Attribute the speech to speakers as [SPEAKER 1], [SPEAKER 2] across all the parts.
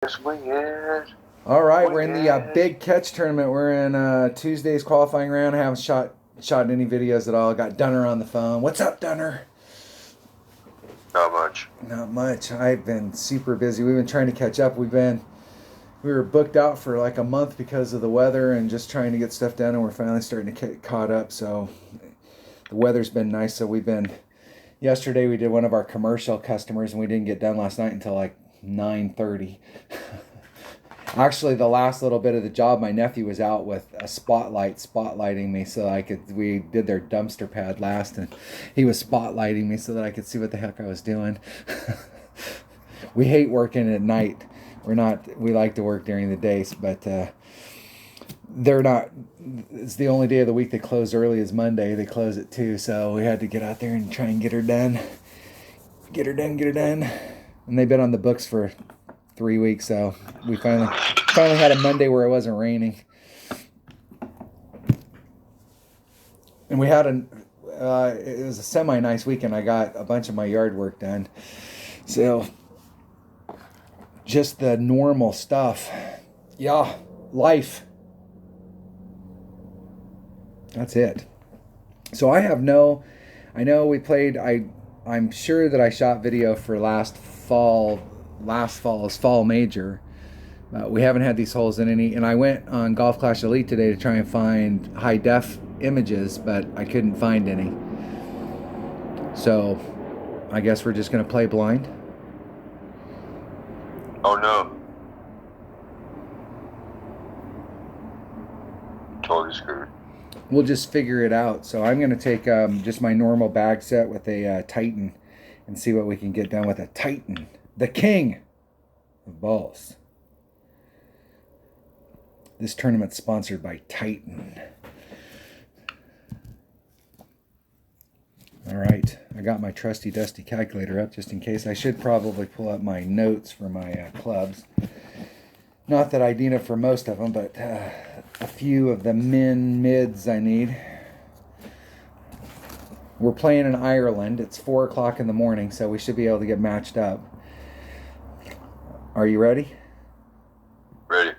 [SPEAKER 1] swing it.
[SPEAKER 2] All right,
[SPEAKER 1] Swing
[SPEAKER 2] we're in the big catch tournament. We're in Tuesday's qualifying round. I haven't shot any videos at all. Got Dunner on the phone. What's up, Dunner?
[SPEAKER 1] Not much.
[SPEAKER 2] Not much. I've been super busy. We've been trying to catch up. We were booked out for like a month because of the weather and just trying to get stuff done, and we're finally starting to get caught up. So the weather's been nice. So yesterday we did one of our commercial customers, and we didn't get done last night until like 9:30. Actually, the last little bit of the job, my nephew was out with a spotlight spotlighting me so we did their dumpster pad last, and he was spotlighting me so that I could see what the heck I was doing. We hate working at night. We like to work during the days, but they're not, it's the only day of the week they close early is Monday. They close at 2, so we had to get out there and try and get her done. Get her done. And they've been on the books for 3 weeks, so we finally had a Monday where it wasn't raining, and we had it was a semi nice weekend. I got a bunch of my yard work done, so just the normal stuff. Yeah, life. That's it. So I know we played. I'm sure that I shot video for last fall's fall major. We haven't had these holes in any, and I went on Golf Clash Elite today to try and find high def images, but I couldn't find any. So I guess we're just going to play blind.
[SPEAKER 1] Oh no. Totally screwed.
[SPEAKER 2] We'll just figure it out. So I'm going to take just my normal bag set with a Titan and see what we can get done with a Titan. The king of balls. This tournament's sponsored by Titan. All right, I got my trusty dusty calculator up just in case. I should probably pull up my notes for my clubs. Not that I need it for most of them, but a few of the mids I need. We're playing in Ireland. It's 4 o'clock in the morning, so we should be able to get matched up. Are you ready?
[SPEAKER 1] Ready.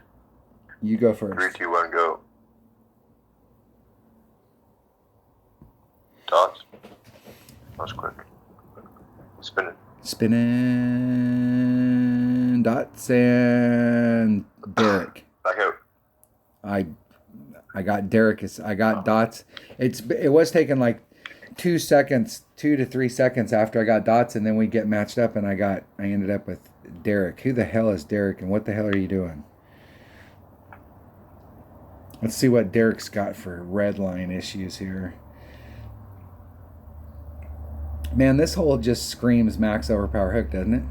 [SPEAKER 2] You go first.
[SPEAKER 1] 3, 2, 1, go. Dots. That was quick. Spin it.
[SPEAKER 2] Spinning dots and Derek.
[SPEAKER 1] Back out.
[SPEAKER 2] I got Derek. I got dots. It was taking like 2 to 3 seconds after I got dots, and then we get matched up, and I ended up with Derek. Who the hell is Derek, and what the hell are you doing? Let's see what Derek's got for red line issues here. Man, this hole just screams max overpower hook, doesn't it?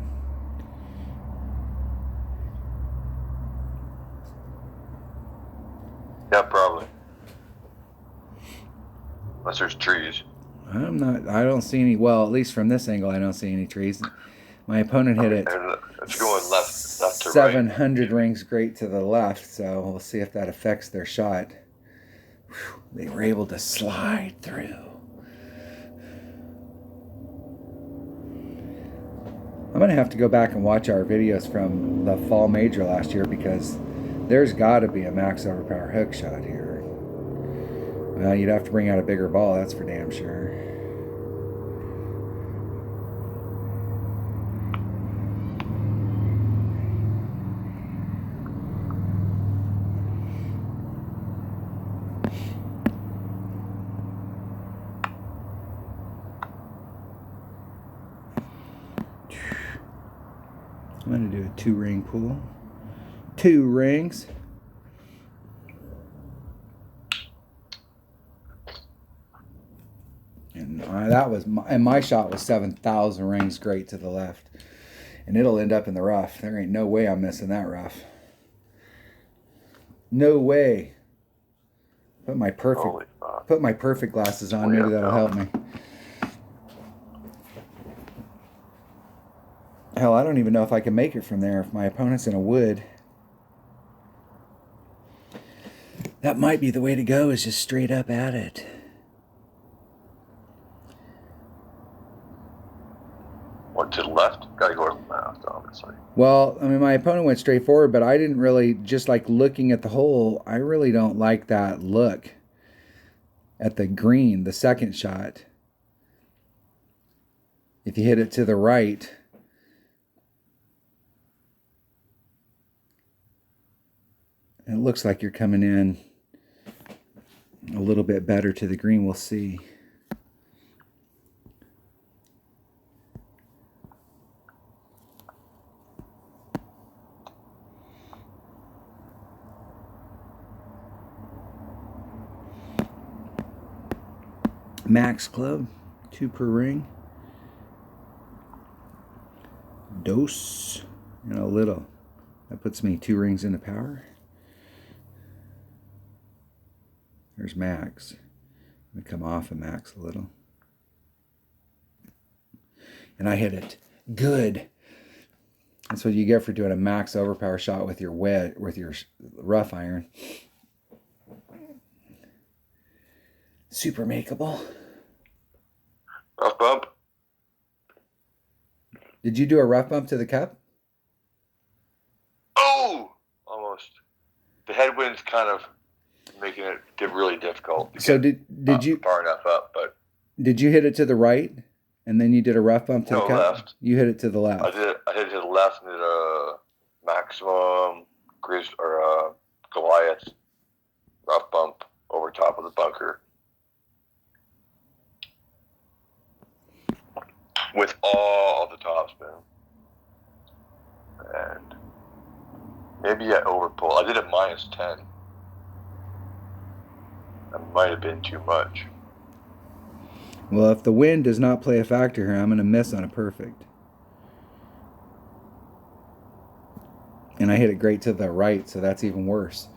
[SPEAKER 1] Yeah, probably. Unless there's trees.
[SPEAKER 2] I don't see any. Well, at least from this angle, I don't see any trees. My opponent hit it.
[SPEAKER 1] It's going left to
[SPEAKER 2] 700 rings great to the left, so we'll see if that affects their shot. Whew, they were able to slide through. I'm going to have to go back and watch our videos from the fall major last year, because there's got to be a max overpower hook shot here. Well, you'd have to bring out a bigger ball, that's for damn sure. I'm going to do a 2-ring pool. 2 rings. And my shot was 7,000 rings great to the left. And it'll end up in the rough. There ain't no way I'm missing that rough. No way. Put my perfect glasses on. Maybe that'll help me. Hell, I don't even know if I can make it from there if my opponent's in a wood. That might be the way to go, is just straight up at it.
[SPEAKER 1] What, to the left? Gotta go to the left, obviously.
[SPEAKER 2] Well, I mean, my opponent went straight forward, but I didn't really, just like looking at the hole, I really don't like that look at the green, the second shot. If you hit it to the right, it looks like you're coming in a little bit better to the green. We'll see. Max Club, 2 per ring. Dose and a little. That puts me 2 rings into power. There's Max. I'm gonna come off of Max a little. And I hit it good. That's what you get for doing a max overpower shot with your rough iron. Super makeable.
[SPEAKER 1] Rough bump.
[SPEAKER 2] Did you do a rough bump to the cup?
[SPEAKER 1] Oh, almost. The headwind's kind of making it really difficult.
[SPEAKER 2] So did you
[SPEAKER 1] far enough up? But
[SPEAKER 2] did you hit it to the right, and then you did a rough bump to the cup?
[SPEAKER 1] Left.
[SPEAKER 2] You hit it to the left.
[SPEAKER 1] I hit it to the left and did a maximum Goliath rough bump over top of the bunker. With all the topspin. And maybe I overpulled. I did a -10. That might have been too much.
[SPEAKER 2] Well, if the wind does not play a factor here, I'm going to miss on a perfect. And I hit it great to the right, so that's even worse.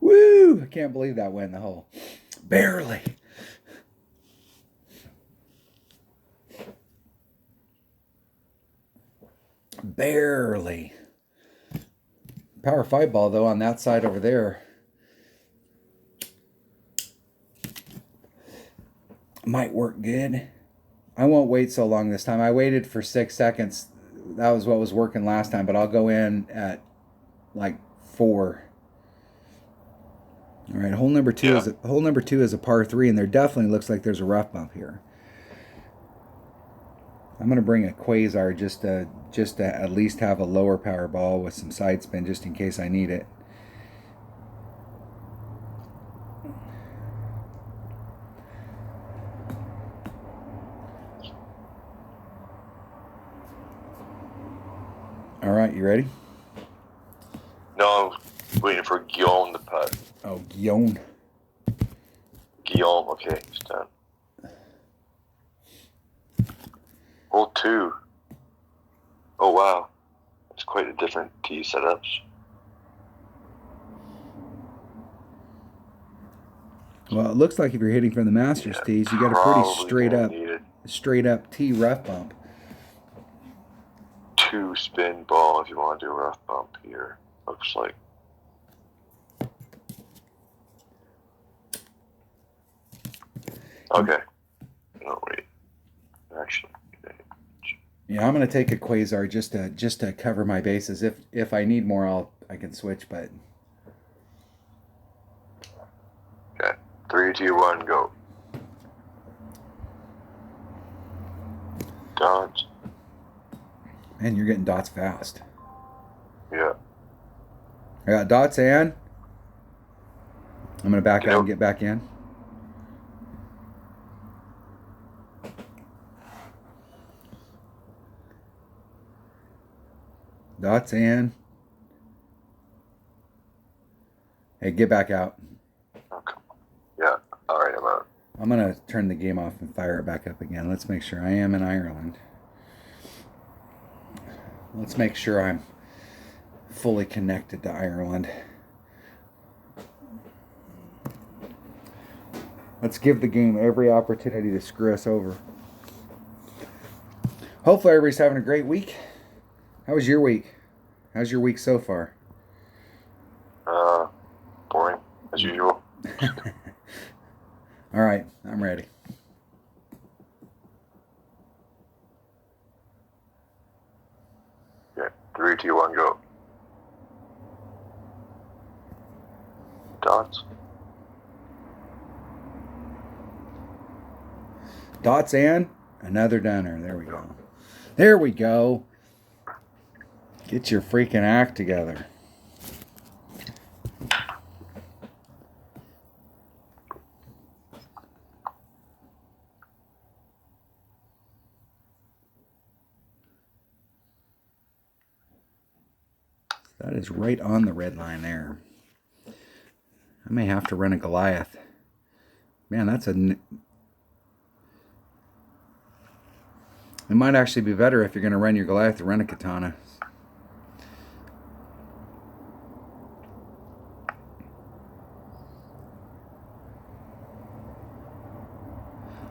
[SPEAKER 2] Woo! I can't believe that went in the hole. Barely. Barely. Power 5 ball, though, on that side over there. Might work good. I won't wait so long this time. I waited for 6 seconds. That was what was working last time, but I'll go in at like 4. All right, hole number 2 is a par 3, and there definitely looks like there's a rough bump here. I'm going to bring a Quasar just to at least have a lower power ball with some side spin just in case I need it. All right, you ready?
[SPEAKER 1] No, I'm waiting for Guillaume to putt.
[SPEAKER 2] Oh, Guillaume.
[SPEAKER 1] Guillaume, okay, he's done. Hole 2. Oh, wow. That's quite a different tee setups.
[SPEAKER 2] Well, it looks like if you're hitting from the Masters tees, you got a pretty straight up tee rough bump.
[SPEAKER 1] 2 spin ball if you want to do a rough bump here. Looks like. Okay. No, wait. Actually.
[SPEAKER 2] Yeah, I'm gonna take a Quasar just to cover my bases. If I need more, I can switch. But
[SPEAKER 1] okay, 3, 2, 1, go. Dots.
[SPEAKER 2] Man, you're getting dots fast.
[SPEAKER 1] Yeah.
[SPEAKER 2] I got dots and I'm gonna back out and get back in. Dots and hey, get back out.
[SPEAKER 1] Okay. Yeah. All right, I'm out.
[SPEAKER 2] I'm gonna turn the game off and fire it back up again. Let's make sure I am in Ireland. Let's make sure I'm fully connected to Ireland. Let's give the game every opportunity to screw us over. Hopefully everybody's having a great week. How was your week? How's your week so far?
[SPEAKER 1] Boring, as usual.
[SPEAKER 2] All right, I'm ready.
[SPEAKER 1] 3, 2, 1, go. Dots.
[SPEAKER 2] Dots and another dunner. There we go. There we go. Get your freaking act together. That is right on the red line there. I may have to run a Goliath. Man, that's a... It might actually be better if you're going to run your Goliath to run a Katana.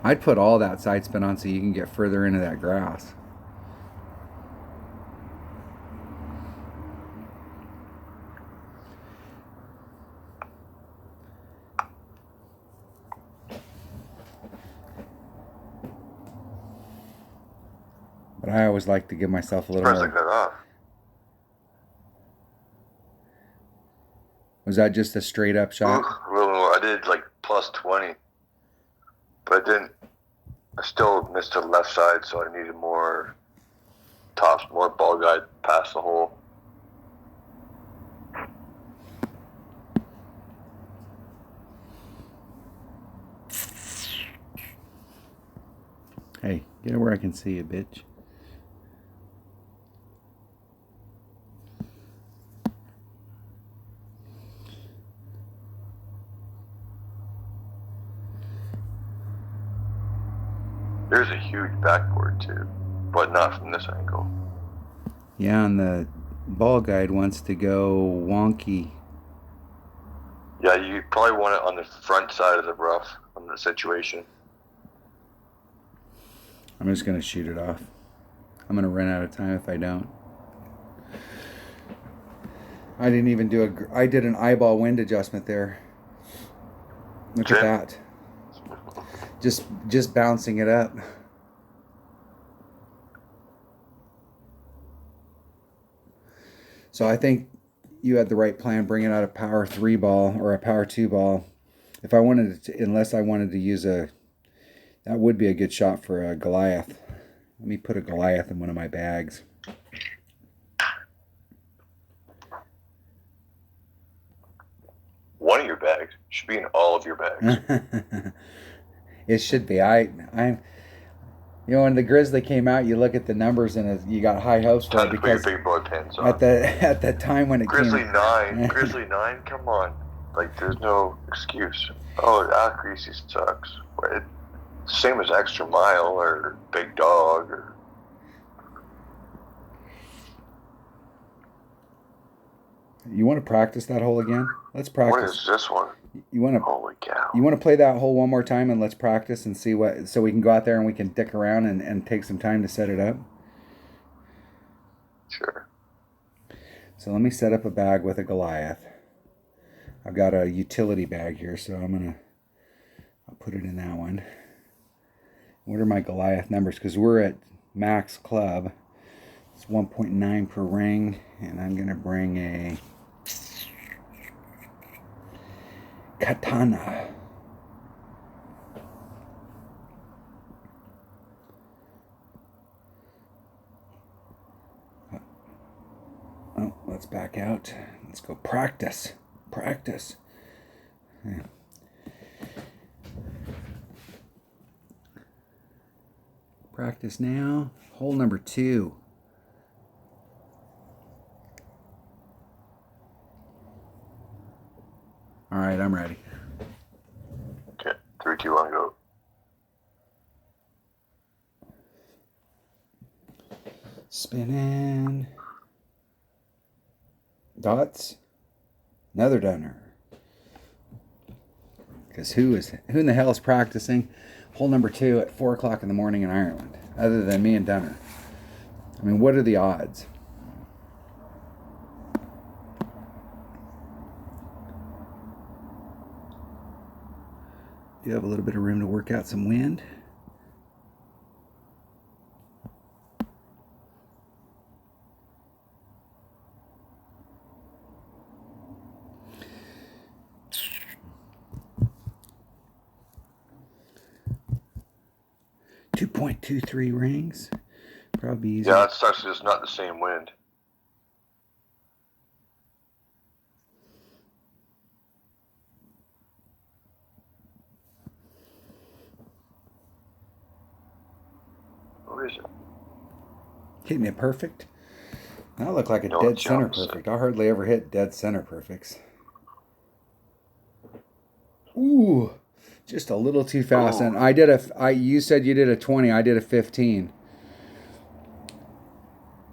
[SPEAKER 2] I'd put all that side spin on so you can get further into that grass. But I always like to give myself a little
[SPEAKER 1] Press
[SPEAKER 2] more.
[SPEAKER 1] that off.
[SPEAKER 2] Was that just a straight up shot?
[SPEAKER 1] Ooh, a little more. I did like plus 20. But I didn't. I still missed the left side, so I needed more tops, more ball guide past the hole.
[SPEAKER 2] Hey, get where I can see you, bitch.
[SPEAKER 1] There's a huge backboard too, but not from this angle.
[SPEAKER 2] Yeah, and the ball guide wants to go wonky.
[SPEAKER 1] Yeah, you probably want it on the front side of the rough from the situation.
[SPEAKER 2] I'm just going to shoot it off. I'm going to run out of time if I don't. I didn't even do I did an eyeball wind adjustment there. Look at that. Just bouncing it up. So I think you had the right plan, bringing out a power 3 ball or a power 2 ball. If I wanted to, unless I wanted to use that would be a good shot for a Goliath. Let me put a Goliath in one of my bags.
[SPEAKER 1] One of your bags should be in all of your bags.
[SPEAKER 2] It should be. I'm. You know, when the Grizzly came out, you look at the numbers and you got high hopes for it because
[SPEAKER 1] put your big boy pants on.
[SPEAKER 2] At the time when it
[SPEAKER 1] Grizzly
[SPEAKER 2] came,
[SPEAKER 1] 9, Grizzly 9, come on. Like, there's no excuse. Oh, Greasy sucks. Same as Extra Mile or Big Dog. Or...
[SPEAKER 2] You want to practice that hole again? Let's practice.
[SPEAKER 1] What is this one?
[SPEAKER 2] You want to?
[SPEAKER 1] Holy cow!
[SPEAKER 2] You want to play that hole one more time and let's practice and see what, so we can go out there and we can dick around and take some time to set it up.
[SPEAKER 1] Sure.
[SPEAKER 2] So let me set up a bag with a Goliath. I've got a utility bag here, so I'll put it in that one. What are my Goliath numbers? Because we're at max club. It's 1.9 per ring, and I'm gonna bring a Katana. Oh, let's back out. Let's go practice. Practice. Yeah. Practice now. Hole number 2. All right, I'm ready.
[SPEAKER 1] Okay, 3, 2, 1, go.
[SPEAKER 2] Spinning. Dots. Another dunner. Because who in the hell is practicing hole number 2 at 4 o'clock in the morning in Ireland, other than me and Dunner? I mean, what are the odds? Do you have a little bit of room to work out some wind? 2.23 rings. Probably easier.
[SPEAKER 1] Yeah, it's actually just not the same wind. Where is it?
[SPEAKER 2] Hitting it perfect. That looked like a
[SPEAKER 1] No,
[SPEAKER 2] dead
[SPEAKER 1] it's
[SPEAKER 2] center
[SPEAKER 1] opposite.
[SPEAKER 2] perfect. I hardly ever hit dead center perfects. Ooh, just a little too fast.
[SPEAKER 1] Ooh.
[SPEAKER 2] And you said you did a 20. I did a 15.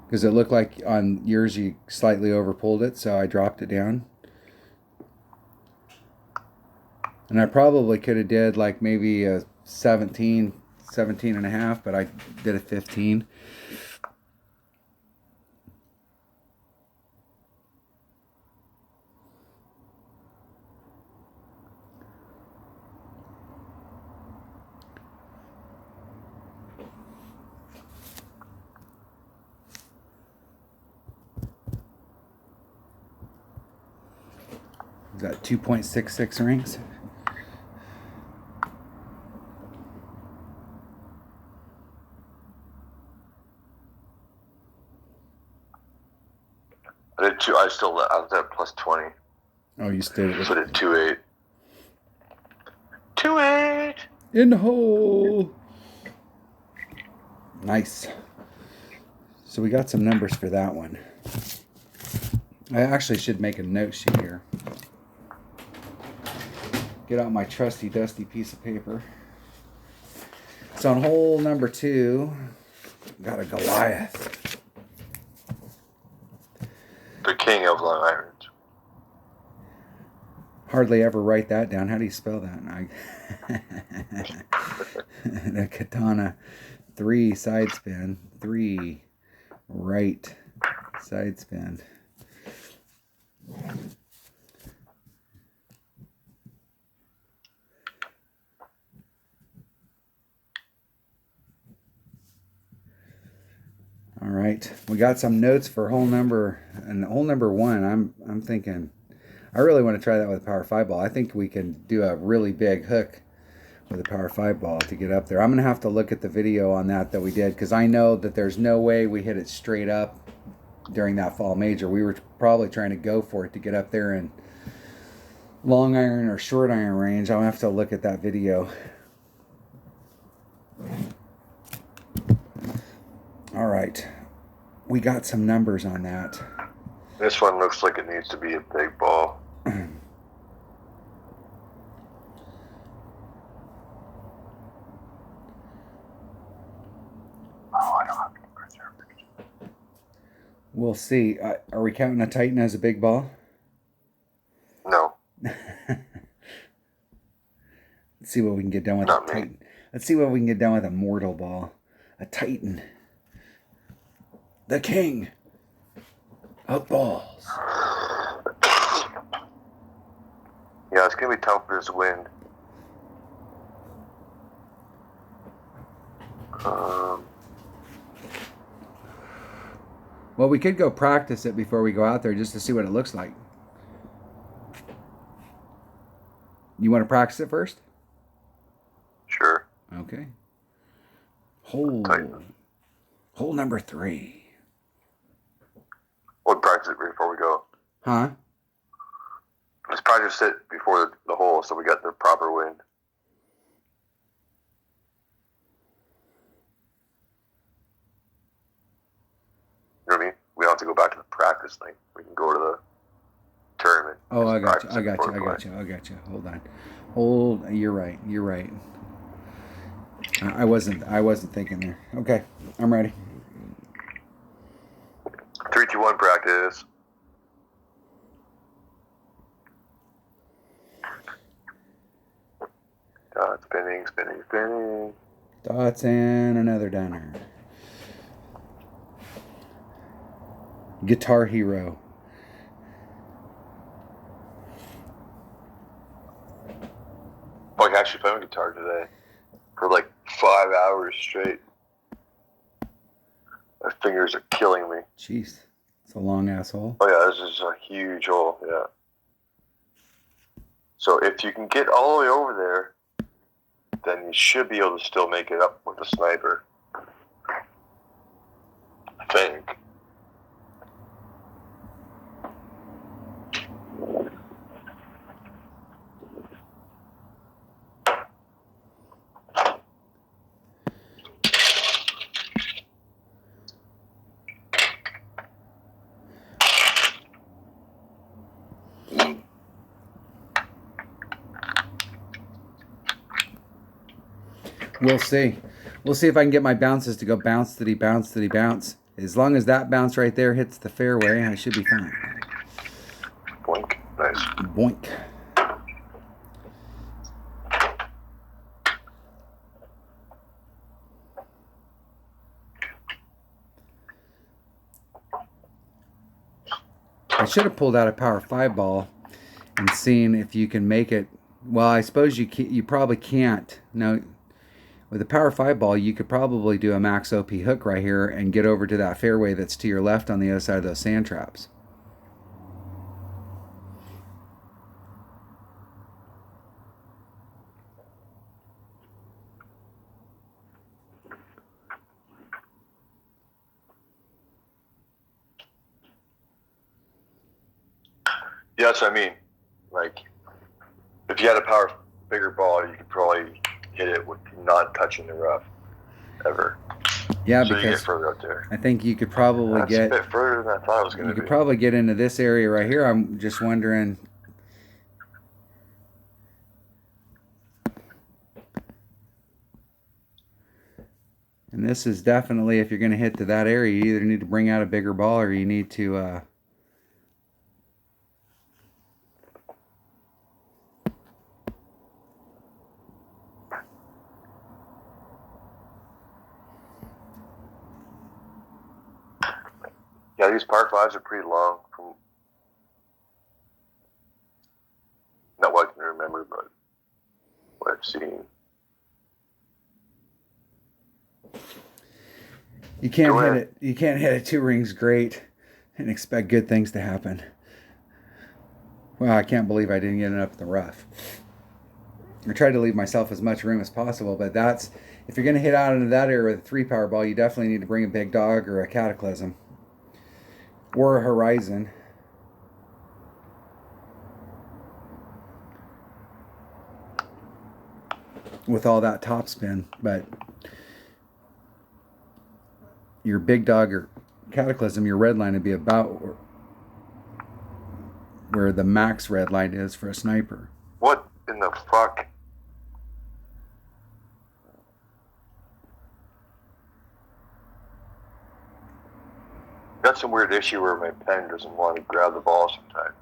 [SPEAKER 2] Because it looked like on yours you slightly overpulled it, so I dropped it down. And I probably could have did like maybe a 17 and a half, but I did a 15. Is that 2.66 rings?
[SPEAKER 1] I did two. I was at plus 20.
[SPEAKER 2] Oh, you stayed at
[SPEAKER 1] So I
[SPEAKER 2] the
[SPEAKER 1] did 2.8. 2.8.
[SPEAKER 2] in the hole. Nice. So we got some numbers for that one. I actually should make a note sheet here. Get out my trusty dusty piece of paper. So on hole number 2, got a Goliath.
[SPEAKER 1] The king of long irons.
[SPEAKER 2] Hardly ever write that down. How do you spell that? The Katana 3 side spin, 3 right side spin. All right, we got some notes for hole number 1. I'm thinking, I really want to try that with a power 5 ball. I think we can do a really big hook with a power 5 ball to get up there. I'm gonna have to look at the video on that we did, because I know that there's no way we hit it straight up during that fall major. We were probably trying to go for it to get up there in long iron or short iron range. I'll have to look at that video. All right, we got some numbers on that.
[SPEAKER 1] This one looks like it needs to be a big ball.
[SPEAKER 2] We'll see. Are we counting a Titan as a big ball?
[SPEAKER 1] No.
[SPEAKER 2] Let's see what we can get done with
[SPEAKER 1] Not
[SPEAKER 2] a
[SPEAKER 1] me.
[SPEAKER 2] Titan. Let's see what we can get done with a mortal ball. A Titan. The king of balls.
[SPEAKER 1] Yeah, it's going to be tough for this wind.
[SPEAKER 2] Well, we could go practice it before we go out there just to see what it looks like. You want to practice it first?
[SPEAKER 1] Sure.
[SPEAKER 2] Okay. Hole number 3.
[SPEAKER 1] We'll practice it before we go.
[SPEAKER 2] Huh?
[SPEAKER 1] Let's practice it before the hole so we got the proper wind. You know what I mean? We don't have to go back to the practice thing. We can go to the tournament.
[SPEAKER 2] Oh, I got you.
[SPEAKER 1] Practice it before we play.
[SPEAKER 2] I got you. Hold on. You're right. I wasn't thinking there. Okay, I'm ready.
[SPEAKER 1] 3, 2, 1, practice. Spinning.
[SPEAKER 2] Dots and another downer. Guitar Hero.
[SPEAKER 1] Oh, I actually played guitar today for like 5 hours straight. My fingers are killing me.
[SPEAKER 2] Jeez, it's a long asshole.
[SPEAKER 1] Oh yeah, this is a huge hole. Yeah. So if you can get all the way over there, then you should be able to still make it up with a sniper. I think.
[SPEAKER 2] We'll see. We'll see if I can get my bounces to go bounce, diddy, bounce, diddy, bounce. As long as that bounce right there hits the fairway, I should be fine.
[SPEAKER 1] Boink. Nice.
[SPEAKER 2] Boink. I should have pulled out a power 5 ball and seen if you can make it. Well, I suppose you probably can't. No, with a power 5 ball, you could probably do a max OP hook right here and get over to that fairway that's to your left on the other side of those sand traps.
[SPEAKER 1] Yes, I mean, like, if you had a bigger ball, you could probably hit it with not touching the rough ever.
[SPEAKER 2] Yeah,
[SPEAKER 1] so
[SPEAKER 2] because
[SPEAKER 1] you get further up there.
[SPEAKER 2] I think you could probably
[SPEAKER 1] That's a bit further than I thought it was going to be.
[SPEAKER 2] You could probably get into this area right here. I'm just wondering. And this is definitely, if you're going to hit to that area, you either need to bring out a bigger ball or you need to
[SPEAKER 1] yeah, these par 5s are pretty long from not what I can remember, but what I've seen.
[SPEAKER 2] You can't hit it. You can't hit it 2 rings great and expect good things to happen. Well, I can't believe I didn't get it up in the rough. I tried to leave myself as much room as possible, but that's, if you're going to hit out into that area with a 3 power ball, you definitely need to bring a big dog or a cataclysm or a horizon. With all that topspin, but your big dog or cataclysm, your red line would be about where the max red line is for a sniper.
[SPEAKER 1] What in the fuck? Got some weird issue where my pen doesn't want to grab the ball sometimes.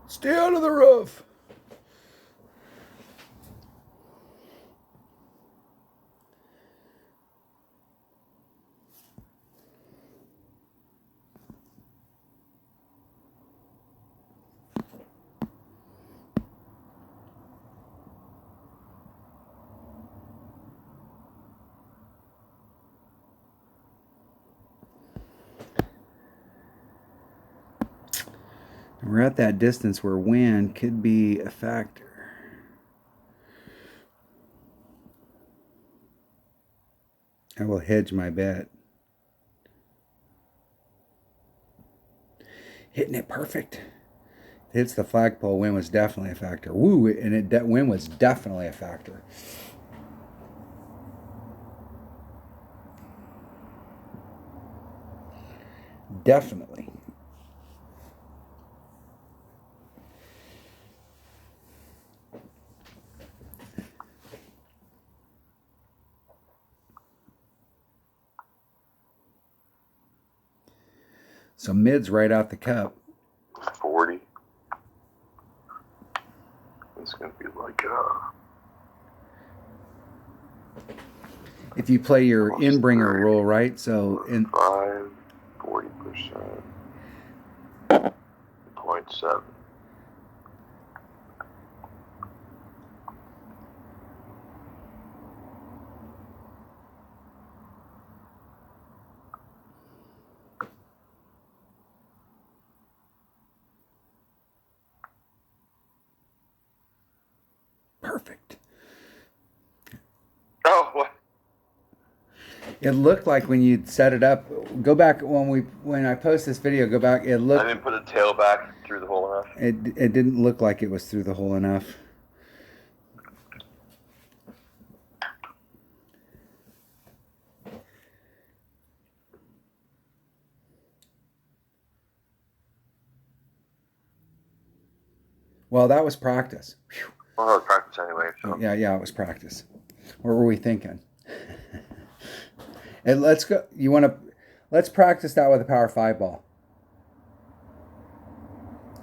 [SPEAKER 2] Stay out of the rough. We're at that distance where wind could be a factor. I will hedge my bet. Hitting it perfect. Hits the flagpole, wind was definitely a factor. Woo, and wind was definitely a factor. Definitely. So mid's right out the cup.
[SPEAKER 1] 40. It's going to be like
[SPEAKER 2] if you play your in-bringer rule, right? So in
[SPEAKER 1] 5, 40%, 0.7.
[SPEAKER 2] perfect.
[SPEAKER 1] Oh, what?
[SPEAKER 2] It looked like when you set it up. Go back when I post this video. Go back. It
[SPEAKER 1] I
[SPEAKER 2] looked.
[SPEAKER 1] didn't put the tail back through the hole enough.
[SPEAKER 2] It didn't look like it was through the hole enough. Well, that was practice. Whew.
[SPEAKER 1] Well, that was practice anyway. So.
[SPEAKER 2] Yeah, it was practice. What were we thinking? And let's go. Let's practice that with a Power 5 ball.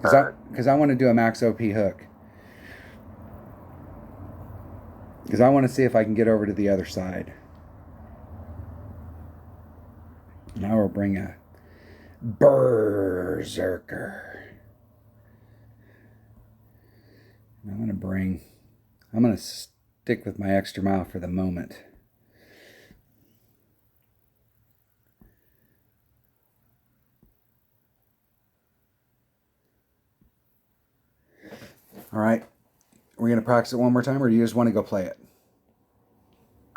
[SPEAKER 2] Because I want to do a max OP hook. Because I want to see if I can get over to the other side. Now we'll bring a Berserker. I'm going to stick with my extra mile for the moment. All right. Are we going to practice it one more time, or do you just want to go play it?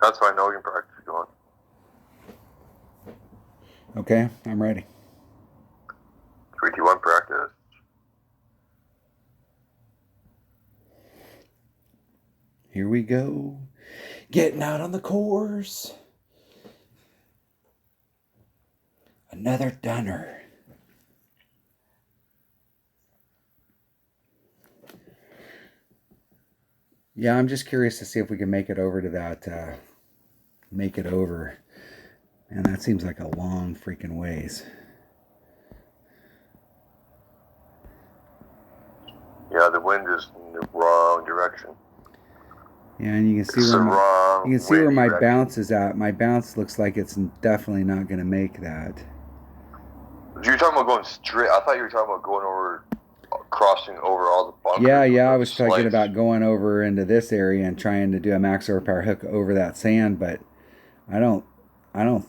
[SPEAKER 1] That's fine. No, we can practice going.
[SPEAKER 2] Okay, I'm ready.
[SPEAKER 1] 3, 2, 1, practice.
[SPEAKER 2] Here we go. Getting out on the course. Another dunner. Yeah, I'm just curious to see if we can make it over to that. Make it over. And that seems like a long freaking ways.
[SPEAKER 1] Yeah, the wind is in the wrong direction.
[SPEAKER 2] Yeah, and you can see where my bounce is at. My bounce looks like it's definitely not going to make that.
[SPEAKER 1] You were talking about going straight. I thought you were talking about going over, crossing over all the bunkers.
[SPEAKER 2] Yeah, I was talking about going over into this area and trying to do a max overpower hook over that sand, but I don't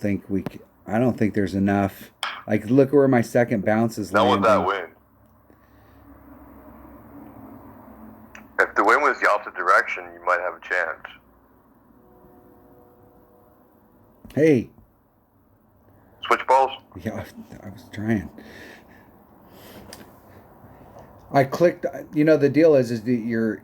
[SPEAKER 2] think there's enough. Like, look where my second bounce is landing.
[SPEAKER 1] Not with that wind. If the wind was the opposite direction, you might have a chance.
[SPEAKER 2] Hey.
[SPEAKER 1] Switch balls?
[SPEAKER 2] Yeah, I was trying. I clicked. The deal is that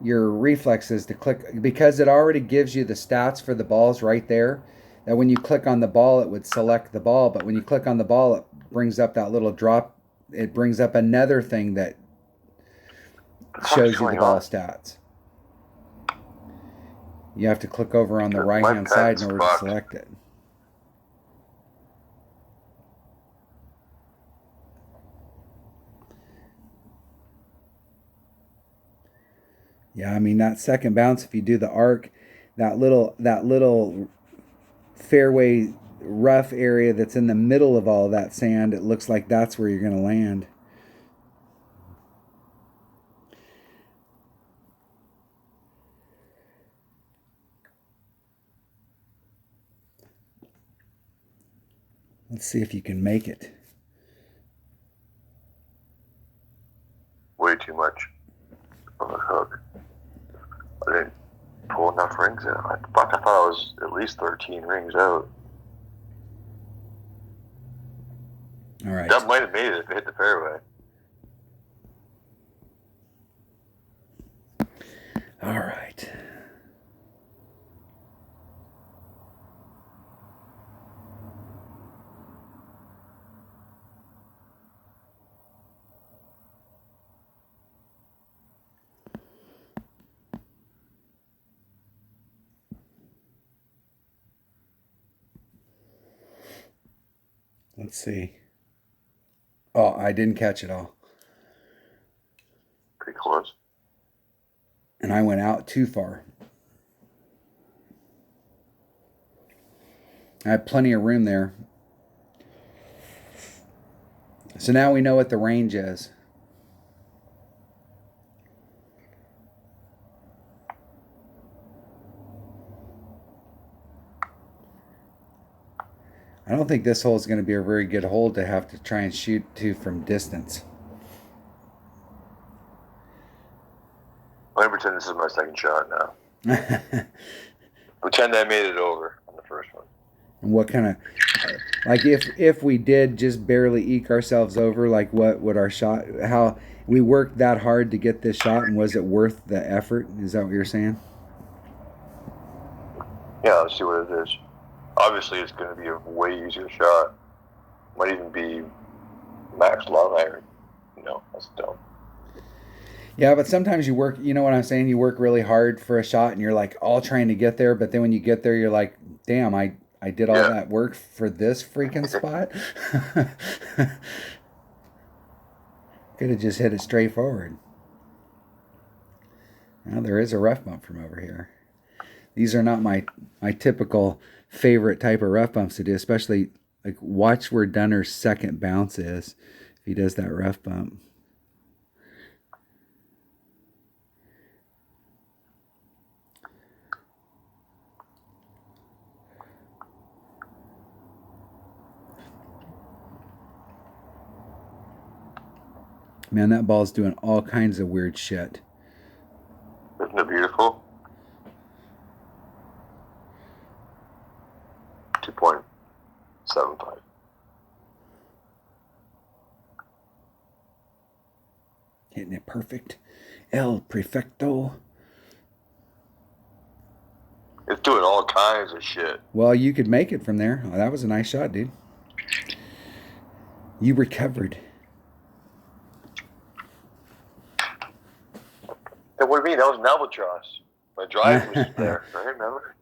[SPEAKER 2] your reflex is to click, because it already gives you the stats for the balls right there. That when you click on the ball, it would select the ball. But when you click on the ball, it brings up that little drop. It brings up another thing that shows you the ball stats. You have to click over on the right-hand side in order to select it. Yeah, I mean, that second bounce, if you do the arc, that little fairway rough area that's in the middle of all that sand, it looks like that's where you're going to land. Let's see if you can make it.
[SPEAKER 1] Way too much on the hook. I didn't pull enough rings out. I thought I was at least 13 rings out.
[SPEAKER 2] All right.
[SPEAKER 1] That might have made it if it hit the fairway.
[SPEAKER 2] All right. Let's see. Oh, I didn't catch it all.
[SPEAKER 1] Pretty close.
[SPEAKER 2] And I went out too far. I had plenty of room there. So now we know what the range is. I don't think this hole is going to be a very good hole to have to try and shoot to from distance.
[SPEAKER 1] Maybe pretend this is my second shot now. Pretend I made it over on the first one.
[SPEAKER 2] And what kind of, like, if we did just barely eke ourselves over, like, what would our shot, how we worked that hard to get this shot, and was it worth the effort? Is that what you're saying?
[SPEAKER 1] Yeah, let's see what it is. Obviously, it's going to be a way easier shot. Might even be max long iron. No, that's dumb.
[SPEAKER 2] Yeah, but sometimes you work, you know what I'm saying? You work really hard for a shot and you're like all trying to get there, but then when you get there, you're like, damn, I did all that work for this freaking spot. Could have just hit it straight forward. Now there is a rough bump from over here. These are not my typical favorite type of rough bumps to do, especially like watch where Dunner's second bounce is if he does that rough bump. Man, that ball's doing all kinds of weird shit.
[SPEAKER 1] Isn't it beautiful? 2.75.
[SPEAKER 2] Hitting it perfect. El Prefecto.
[SPEAKER 1] It's doing all kinds of shit.
[SPEAKER 2] Well, you could make it from there. Oh, that was a nice shot, dude. You recovered.
[SPEAKER 1] What do you mean? That was an albatross. My drive was there. I remember.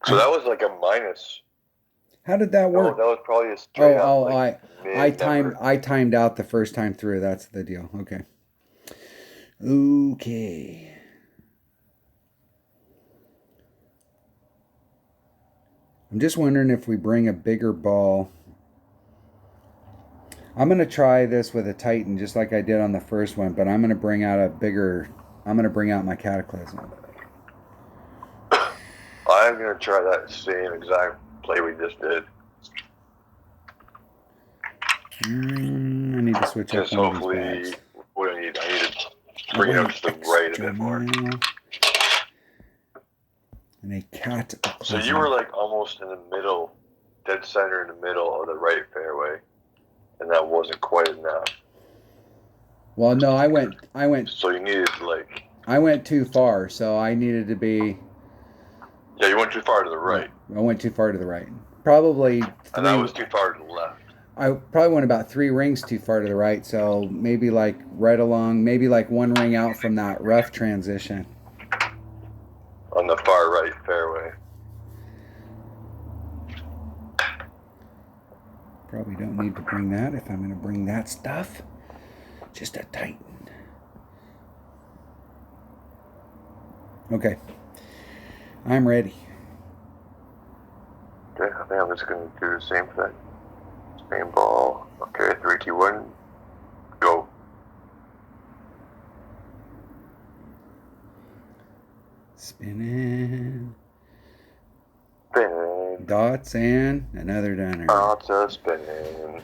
[SPEAKER 1] So that was like a minus.
[SPEAKER 2] How did that work?
[SPEAKER 1] Oh, that was probably a straight up.
[SPEAKER 2] Like I timed out the first time through. That's the deal. Okay. Okay. I'm just wondering if we bring a bigger ball. I'm going to try this with a Titan just like I did on the first one, but I'm going to bring out my Cataclysm.
[SPEAKER 1] I'm going to try that same exact play we just did.
[SPEAKER 2] I need to switch up.
[SPEAKER 1] Just hopefully, what do I need? I need to bring it up to the right a bit more.
[SPEAKER 2] And a cat.
[SPEAKER 1] So you were like almost in the middle, dead center in the middle of the right fairway, and that wasn't quite enough.
[SPEAKER 2] Well, no, I went.
[SPEAKER 1] So you needed like.
[SPEAKER 2] I went too far, so I needed to be.
[SPEAKER 1] Yeah, you went too far to the right.
[SPEAKER 2] I went too far to the right. Probably.
[SPEAKER 1] And that was too far to the left.
[SPEAKER 2] I probably went about 3 rings too far to the right, so maybe like right along, maybe like 1 ring out from that rough transition.
[SPEAKER 1] On the far right fairway.
[SPEAKER 2] Probably don't need to bring that if I'm going to bring that stuff. Just a Titan. Okay. I'm ready.
[SPEAKER 1] Okay, I think I'm just going to do the same thing. Same ball. Okay, 3, 2, 1. Go.
[SPEAKER 2] Spinning.
[SPEAKER 1] Spinning.
[SPEAKER 2] Dots and another Dunner.
[SPEAKER 1] Dots are spinning.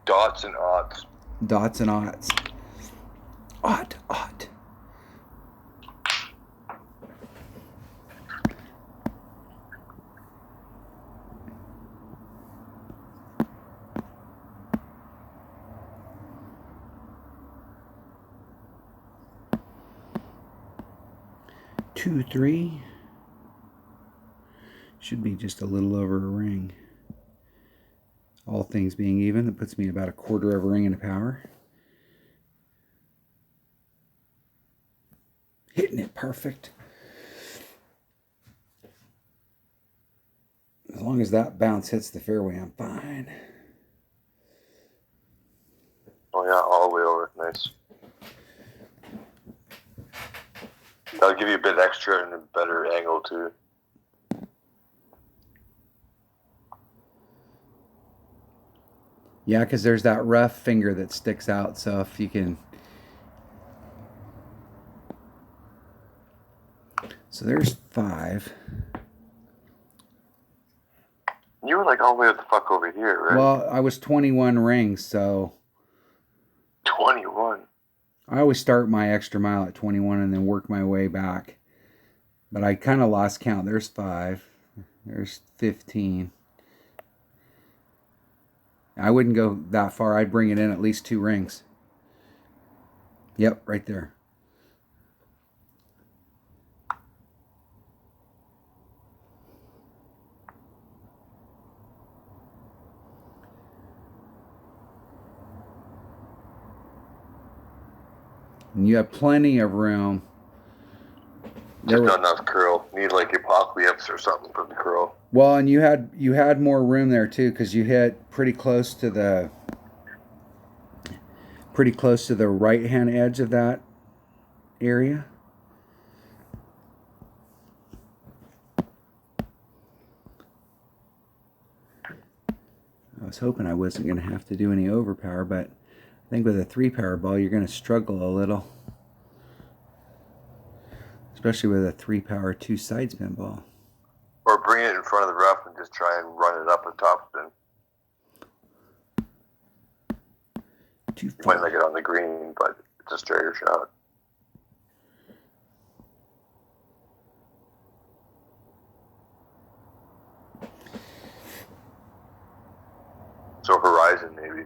[SPEAKER 1] Dots and odds.
[SPEAKER 2] Dots and odds. Odd. 2, 3. Should be just a little over a ring. All things being even, that puts me about a quarter of a ring into power. Hitting it perfect. As long as that bounce hits the fairway, I'm fine.
[SPEAKER 1] Oh yeah, all the way over. Nice. That'll give you a bit extra and a better angle too.
[SPEAKER 2] Yeah, because there's that rough finger that sticks out, so if you can... So there's 5.
[SPEAKER 1] You were like all the way the fuck over here, right?
[SPEAKER 2] Well, I was 21 rings, so
[SPEAKER 1] 21.
[SPEAKER 2] I always start my extra mile at 21 and then work my way back. But I kind of lost count. There's 5. There's 15. I wouldn't go that far. I'd bring it in at least 2 rings. Yep, right there. And you have plenty of room.
[SPEAKER 1] Just not enough curl. Need like apocalypse or something for the curl.
[SPEAKER 2] Well, and you had more room there too, because you hit pretty close to the right hand edge of that area. I was hoping I wasn't going to have to do any overpower, but I think with a 3-power ball you're going to struggle a little, especially with a 3-power 2-side spin ball.
[SPEAKER 1] Or bring it in front of the rough and just try and run it up the top spin. You might not get on the green, but it's a straighter shot. So horizon, maybe.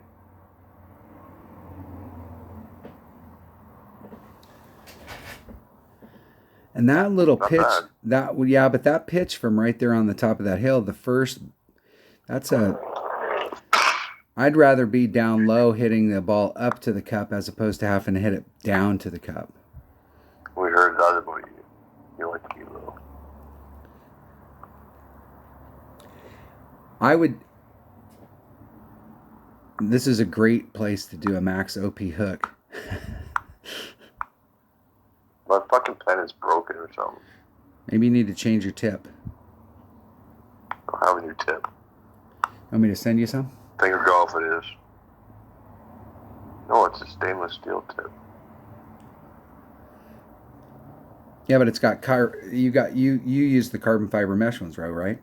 [SPEAKER 2] And that little
[SPEAKER 1] Not
[SPEAKER 2] pitch,
[SPEAKER 1] bad.
[SPEAKER 2] but that pitch from right there on the top of that hill, I'd rather be down low hitting the ball up to the cup as opposed to having to hit it down to the cup.
[SPEAKER 1] We heard that about you. You like to be low.
[SPEAKER 2] This is a great place to do a max OP hook.
[SPEAKER 1] My fucking pen is broken or something.
[SPEAKER 2] Maybe you need to change your tip.
[SPEAKER 1] I don't have a new tip.
[SPEAKER 2] Want me to send you some?
[SPEAKER 1] Finger golf it is. No, it's a stainless steel tip.
[SPEAKER 2] Yeah, but it's got you use the carbon fiber mesh ones, right?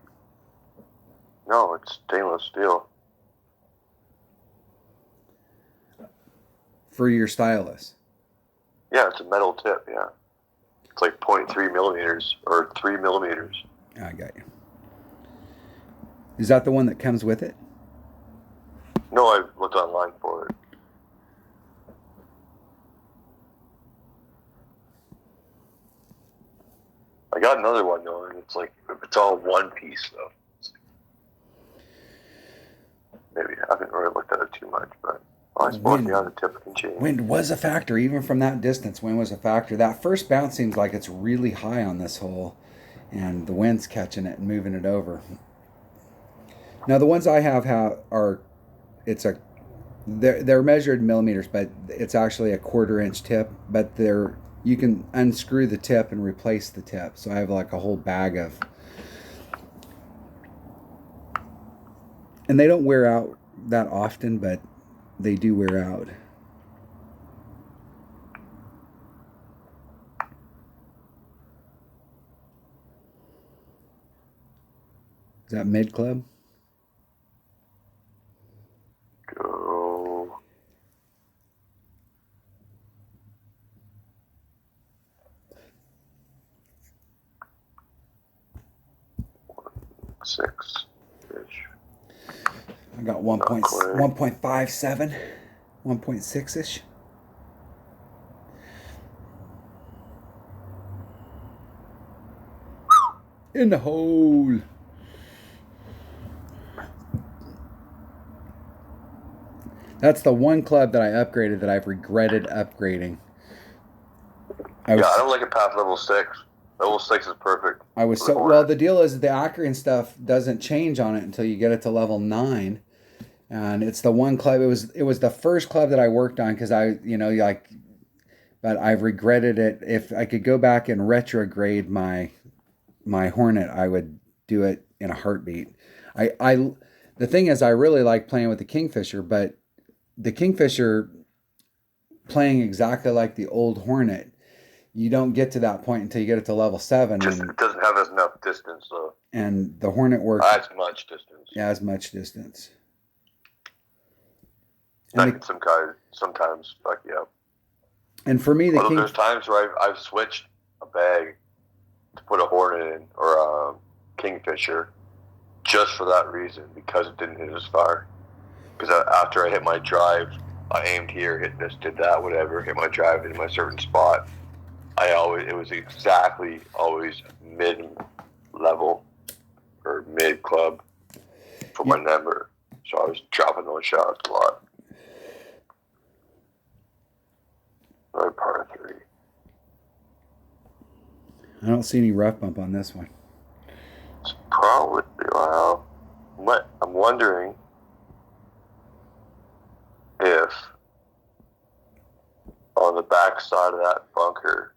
[SPEAKER 1] No, it's stainless steel.
[SPEAKER 2] For your stylus.
[SPEAKER 1] Yeah, it's a metal tip, yeah. It's like 0.3 millimeters or 3 millimeters.
[SPEAKER 2] I got you. Is that the one that comes with it?
[SPEAKER 1] No, I looked online for it. I got another one though, and it's like it's all one piece though. Maybe I haven't really looked at it too much, but I suppose the tip can change.
[SPEAKER 2] Wind was a factor, even from that distance. Wind was a factor. That first bounce seems like it's really high on this hole, and the wind's catching it and moving it over. Now the ones I have they're measured millimeters, but it's actually a 1/4 inch tip. But you can unscrew the tip and replace the tip. So I have like a whole bag of, and they don't wear out that often, but they do wear out. Is that mid club?
[SPEAKER 1] Go. Six ish.
[SPEAKER 2] I got 1.57, 1.6 ish. In the hole. That's the one club that I upgraded that I've regretted upgrading.
[SPEAKER 1] I don't like it past level 6. Level 6 is perfect.
[SPEAKER 2] The deal is the Acronym stuff doesn't change on it until you get it to level 9. And it's the one club, it was the first club that I worked on because but I've regretted it. If I could go back and retrograde my Hornet, I would do it in a heartbeat. The thing is, I really like playing with the Kingfisher, but the Kingfisher playing exactly like the old Hornet, you don't get to that point until you get it to level 7.
[SPEAKER 1] It doesn't have enough distance though.
[SPEAKER 2] And the Hornet works
[SPEAKER 1] as much distance.
[SPEAKER 2] as much distance.
[SPEAKER 1] And sometimes fuck yeah.
[SPEAKER 2] And for me,
[SPEAKER 1] there's times where I've switched a bag to put a Hornet in or a Kingfisher just for that reason, because it didn't hit as far. Because after I hit my drive, I aimed here, hit this, did that, whatever, hit my drive in my certain spot. It was exactly always mid-level or mid-club for my number. So I was dropping those shots a lot. Right, par 3.
[SPEAKER 2] I don't see any rough bump on this one.
[SPEAKER 1] It's probably, well, I'm wondering if on the back side of that bunker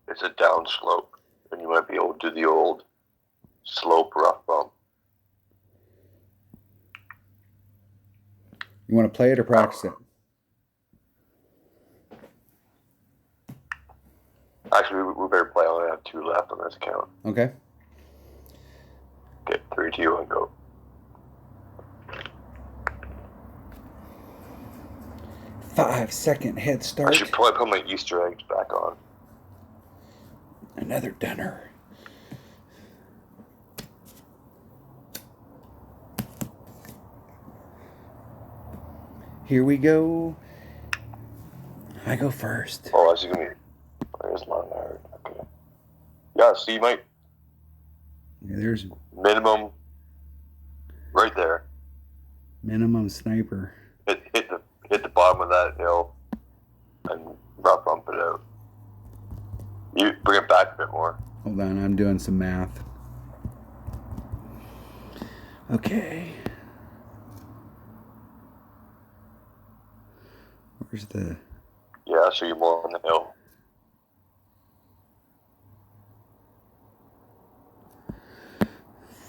[SPEAKER 1] it's a down slope, and you might be able to do the old slope rough bump.
[SPEAKER 2] You want to play it or practice it?
[SPEAKER 1] Actually, we better play. I only have 2 left on this account.
[SPEAKER 2] Okay.
[SPEAKER 1] Okay, 3, 2, 1, go.
[SPEAKER 2] Five-second head start.
[SPEAKER 1] I should probably put my Easter eggs back on.
[SPEAKER 2] Another dunner. Here we go. I go first.
[SPEAKER 1] Oh, this is gonna be. There's my nerd. Okay. Yeah, so you might.
[SPEAKER 2] Yeah, there's
[SPEAKER 1] Minimum. Right there.
[SPEAKER 2] minimum sniper.
[SPEAKER 1] Hit the bottom of that hill, and rough bump it out. You bring it back a bit more.
[SPEAKER 2] Hold on, I'm doing some math. Okay. Where's the...
[SPEAKER 1] Yeah, so you're more on the hill.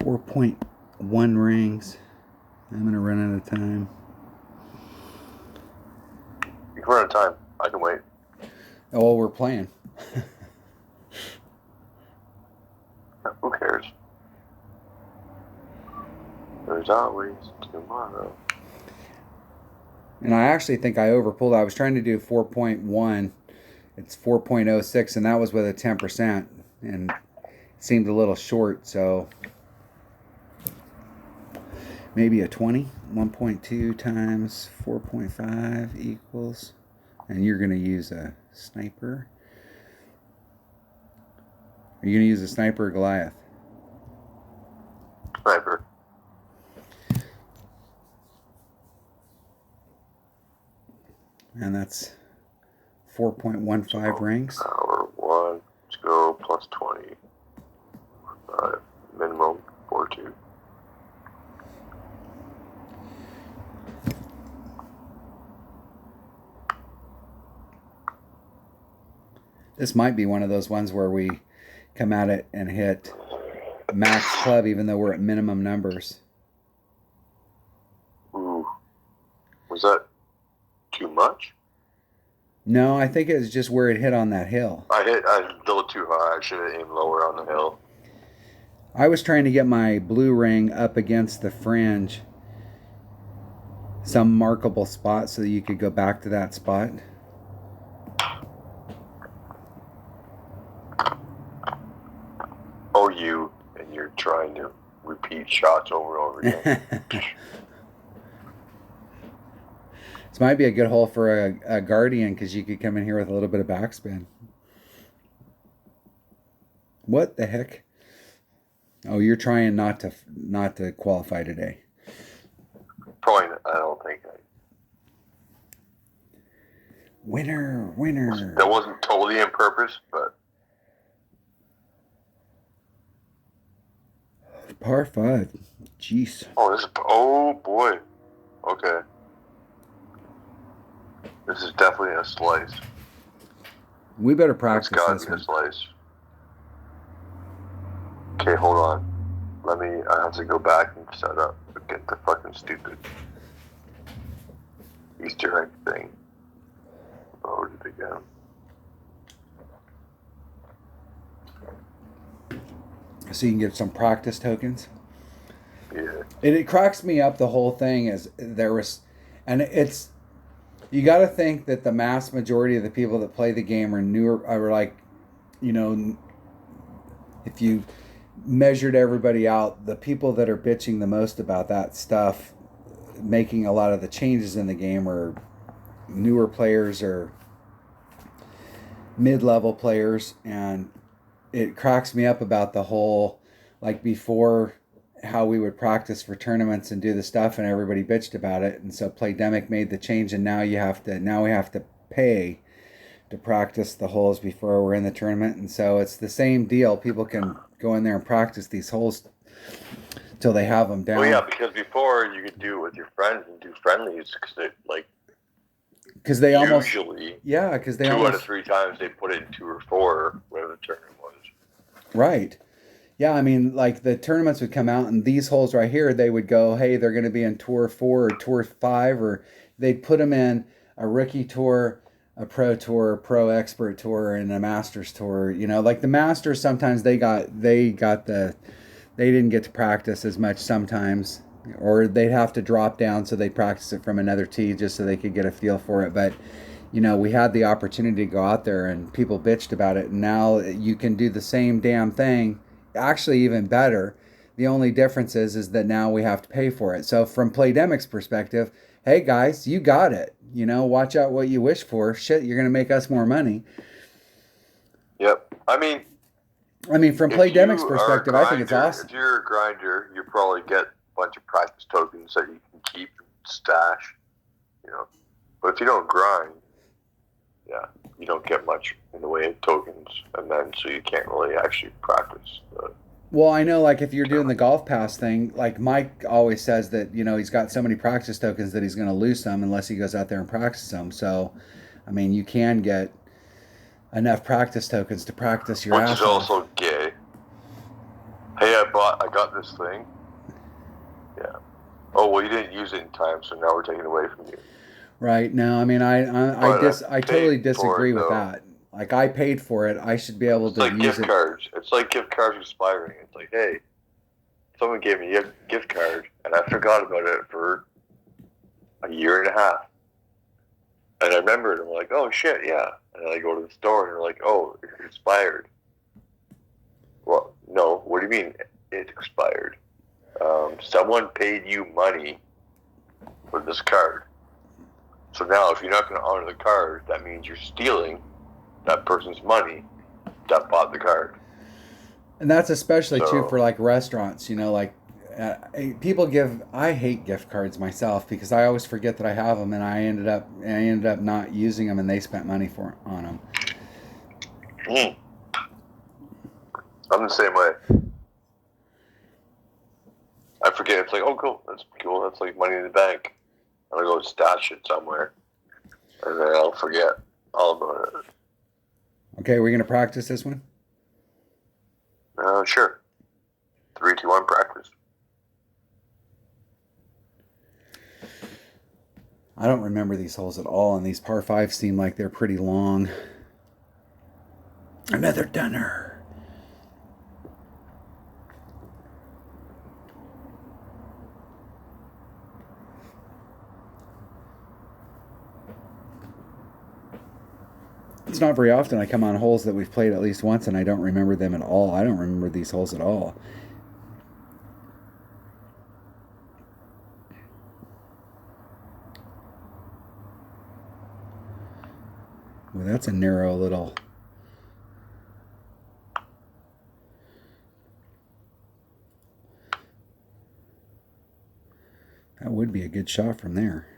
[SPEAKER 2] .1 rings. I'm gonna run out of time.
[SPEAKER 1] You can run out of time. I can wait.
[SPEAKER 2] Oh, we're playing.
[SPEAKER 1] Who cares? There's always tomorrow.
[SPEAKER 2] And I actually think I overpulled. I was trying to do 4.1. It's 4.06, and that was with a 10%. And it seemed a little short, so maybe a 20. 1.2 times 4.5 equals. And you're going to use a sniper. Are you going to use a sniper or Goliath?
[SPEAKER 1] Sniper.
[SPEAKER 2] And that's 4.15 rings.
[SPEAKER 1] Power 1. Let's go plus 20. Minimum 4.2.
[SPEAKER 2] This might be one of those ones where we come at it and hit max club even though we're at minimum numbers.
[SPEAKER 1] Ooh. Was that too much?
[SPEAKER 2] No, I think it was just where it hit on that hill.
[SPEAKER 1] I was a little too high. I should have aimed lower on the hill.
[SPEAKER 2] I was trying to get my blue ring up against the fringe, some markable spot so that you could go back to that spot.
[SPEAKER 1] Oh, you, and you're trying to repeat shots over and over again.
[SPEAKER 2] This might be a good hole for a guardian because you could come in here with a little bit of backspin. What the heck? Oh, you're trying not to qualify today.
[SPEAKER 1] Probably, I don't think.
[SPEAKER 2] Winner.
[SPEAKER 1] That wasn't totally on purpose, but.
[SPEAKER 2] Par 5. Jeez.
[SPEAKER 1] Oh boy. Okay. This is definitely a slice.
[SPEAKER 2] We better practice
[SPEAKER 1] It's gotta
[SPEAKER 2] this
[SPEAKER 1] be
[SPEAKER 2] one.
[SPEAKER 1] a slice. Okay, hold on. I have to go back and set up. Get the fucking stupid Easter egg thing loaded again.
[SPEAKER 3] so you can get some practice tokens.
[SPEAKER 1] Yeah.
[SPEAKER 3] It cracks me up. The whole thing is there was, and it's, you got to think that the mass majority of the people that play the game are newer, are like, you know, if you measured everybody out, the people that are bitching the most about that stuff, making a lot of the changes in the game, are newer players or mid-level players. And it cracks me up about the whole, like before, how we would practice for tournaments and do the stuff, and everybody bitched about it, and so Playdemic made the change, and now we have to pay to practice the holes before we're in the tournament. And so it's the same deal. People can go in there and practice these holes till they have them down.
[SPEAKER 1] Well, yeah, because before you could do it with your friends and do friendlies, because
[SPEAKER 3] they
[SPEAKER 1] usually,
[SPEAKER 3] because they
[SPEAKER 1] 2
[SPEAKER 3] almost,
[SPEAKER 1] out of 3 times they put it in 2 or 4, whatever the tournament was.
[SPEAKER 3] right. Yeah, I mean, like the tournaments would come out, and these holes right here, they would go, hey, they're going to be in Tour 4 or Tour 5, or they'd put them in a rookie tour, a pro tour, pro expert tour, and a masters tour. You know, like the masters, sometimes they didn't get to practice as much sometimes, or they'd have to drop down so they practice it from another tee just so they could get a feel for it. But you know, we had the opportunity to go out there, and people bitched about it, and now you can do the same damn thing, actually even better. The only difference is that now we have to pay for it. So from Playdemic's perspective, hey guys, you got it. You know, watch out what you wish for. Shit, you're going to make us more money.
[SPEAKER 1] Yep. I mean,
[SPEAKER 3] from Playdemic's perspective, I think it's awesome.
[SPEAKER 1] If you're a grinder, you probably get a bunch of practice tokens that you can keep and stash, you know. But if you don't grind, yeah, you don't get much in the way of tokens, and then so you can't really actually practice.
[SPEAKER 3] Well, I know, like, if you're doing the golf pass thing, like Mike always says that, you know, he's got so many practice tokens that he's going to lose some unless he goes out there and practices them. So, I mean, you can get enough practice tokens to practice your ass off.
[SPEAKER 1] Which is also gay. Hey, I got this thing. Yeah. Oh, well, you didn't use it in time, so now we're taking it away from you.
[SPEAKER 3] Right. No, I mean, I totally disagree with that. Like, I paid for it. I should be able to use it.
[SPEAKER 1] It's like gift cards. It's like gift cards expiring. It's like, hey, someone gave me a gift card, and I forgot about it for a year and a half. And I remembered, I'm like, oh, shit, yeah. And I go to the store, and they're like, oh, it expired. Well, no, what do you mean it expired? Someone paid you money for this card. So now, if you're not going to honor the card, that means you're stealing that person's money that bought the card.
[SPEAKER 3] And that's especially true for like restaurants, you know, like people I hate gift cards myself because I always forget that I have them, and I ended up not using them, and they spent money on them.
[SPEAKER 1] I'm the same way. I forget. It's like, oh, cool. That's cool. That's like money in the bank. And I go stash it somewhere, and then I'll forget all about it.
[SPEAKER 3] Okay, we're gonna practice this one.
[SPEAKER 1] Sure. 3, 2, 1, practice.
[SPEAKER 3] I don't remember these holes at all, and these par 5s seem like they're pretty long. Another dunner. It's not very often I come on holes that we've played at least once and I don't remember them at all. I don't remember these holes at all. Well, that's a narrow little... That would be a good shot from there.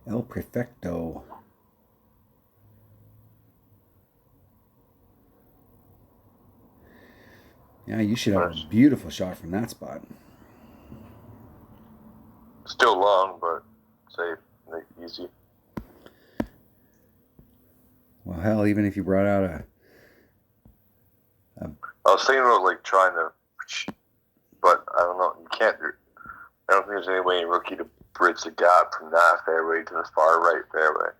[SPEAKER 3] El Perfecto. Yeah, you should have a beautiful shot from that spot.
[SPEAKER 1] Still long, but safe, easy.
[SPEAKER 3] Well, hell, even if you brought out
[SPEAKER 1] I was thinking about like trying to but I don't know. You can't. I don't think there's any way in rookie to bridge the gap from that fairway to the far right fairway.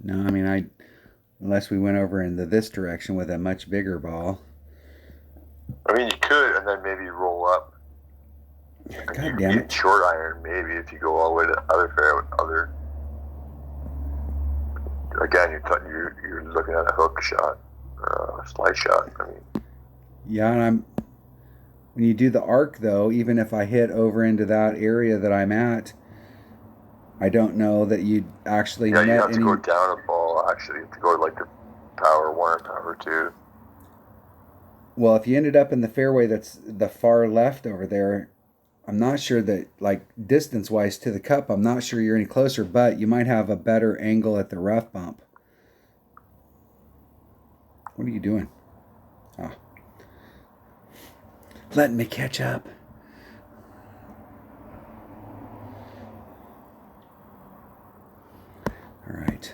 [SPEAKER 3] No, I mean, unless we went over into this direction with a much bigger ball.
[SPEAKER 1] I mean, you could, and then maybe roll up.
[SPEAKER 3] God damn it!
[SPEAKER 1] Short iron, maybe if you go all the way to the other fairway. Again, you're looking at a hook shot, slide shot. I mean,
[SPEAKER 3] yeah, and when you do the arc though, even if I hit over into that area that I'm at, I don't know that you'd actually
[SPEAKER 1] yeah,
[SPEAKER 3] net
[SPEAKER 1] you have to
[SPEAKER 3] any.
[SPEAKER 1] go down a ball. Actually, you have to go like the power 1 or power 2.
[SPEAKER 3] Well, if you ended up in the fairway that's the far left over there, I'm not sure that, like, distance-wise to the cup, I'm not sure you're any closer, but you might have a better angle at the rough bump. What are you doing? Oh. Letting me catch up. All right.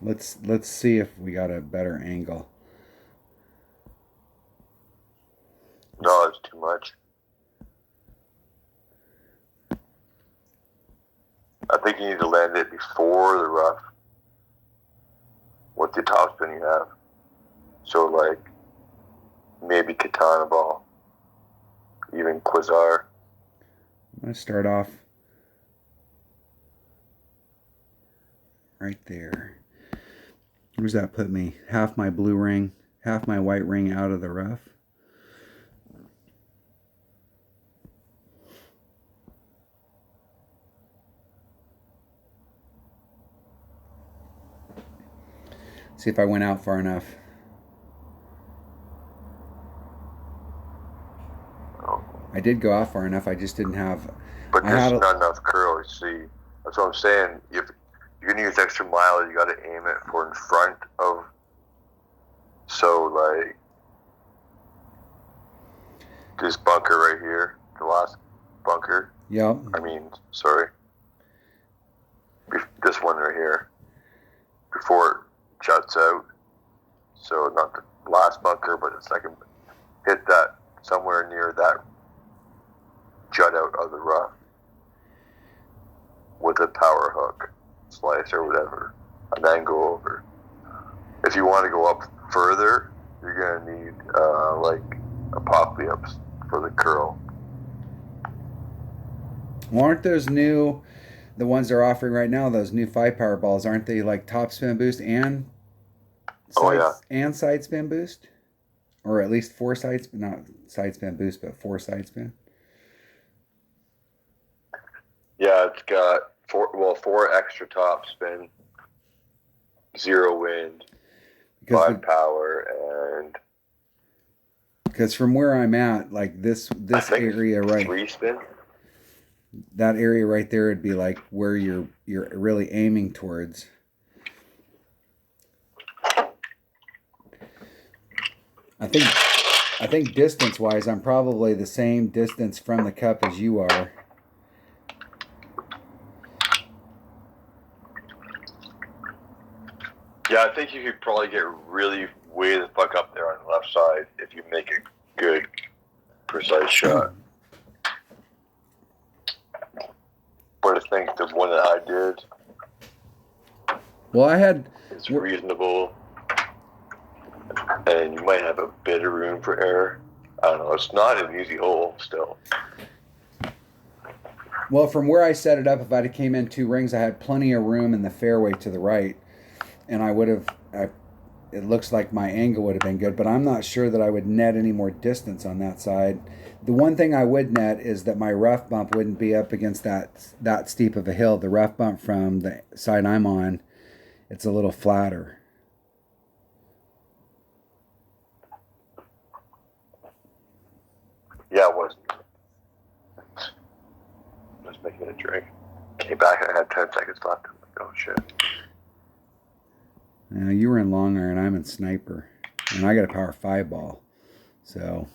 [SPEAKER 3] Let's see if we got a better angle.
[SPEAKER 1] No, it's too much. I think you need to land it before the rough with the topspin you have. So, like, maybe Katana ball, even Quasar.
[SPEAKER 3] I'm going to start off right there. Where does that put me? Half my blue ring, half my white ring out of the rough. See if I went out far enough.
[SPEAKER 1] Oh.
[SPEAKER 3] I did go out far enough. I just didn't have.
[SPEAKER 1] But there's not enough curl. See, that's what I'm saying. If you're gonna use extra mileage, you got to aim it for in front of. So like this bunker right here, the last bunker.
[SPEAKER 3] Yep.
[SPEAKER 1] I mean, sorry. This one right here, before it juts out. So not the last bunker, but the second. Hit that somewhere near that jut out of the rough with a power hook, slice or whatever, and then go over. If you want to go up further, you're gonna need like a poppy ups for the curl.
[SPEAKER 3] Well, aren't those new? The ones they're offering right now, those new 5-power balls, aren't they like top spin boost and side spin boost? Or at least 4 side spin, not side spin boost, but 4 side spin?
[SPEAKER 1] Yeah, it's got 4 extra top spin, 0 wind, 5 power, and
[SPEAKER 3] because from where I'm at, like this area right,
[SPEAKER 1] 3 spin.
[SPEAKER 3] That area right there would be like where you're really aiming towards. I think distance wise, I'm probably the same distance from the cup as you are.
[SPEAKER 1] Yeah, I think you could probably get really way the fuck up there on the left side if you make a good, precise shot. But I think the one that I did,
[SPEAKER 3] well, I had
[SPEAKER 1] is reasonable, and you might have a bit of room for error. I don't know. It's not an easy hole still.
[SPEAKER 3] Well, from where I set it up, if I had came in 2 rings, I had plenty of room in the fairway to the right, and I would have. It looks like my angle would have been good, but I'm not sure that I would net any more distance on that side. The one thing I would net is that my rough bump wouldn't be up against that steep of a hill. The rough bump from the side I'm on, it's a little flatter.
[SPEAKER 1] Yeah, it was. Just making a drink. Came back and I had 10 seconds left. I'm like, oh shit.
[SPEAKER 3] Now, you were in long iron, I'm in sniper, and I got a power 5 ball, so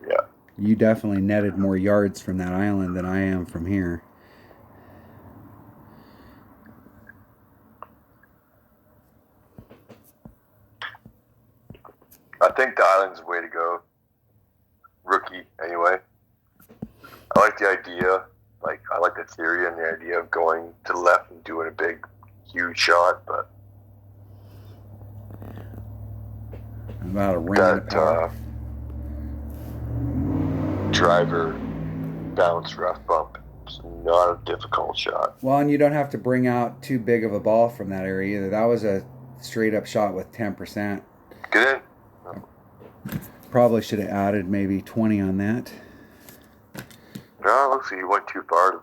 [SPEAKER 1] yeah,
[SPEAKER 3] you definitely netted more yards from that island than I am from here.
[SPEAKER 1] think the island's the way to go. Rookie, anyway. I like the idea. Like, I like the theory and the idea of going to the left and doing a big, huge shot, but
[SPEAKER 3] About a ring of power.
[SPEAKER 1] Driver bounce rough bump. It's not a difficult shot.
[SPEAKER 3] Well, and you don't have to bring out too big of a ball from that area either. That was a straight up shot with 10%.
[SPEAKER 1] Get in.
[SPEAKER 3] Probably should have added maybe 20 on that.
[SPEAKER 1] No, looks like you went too far.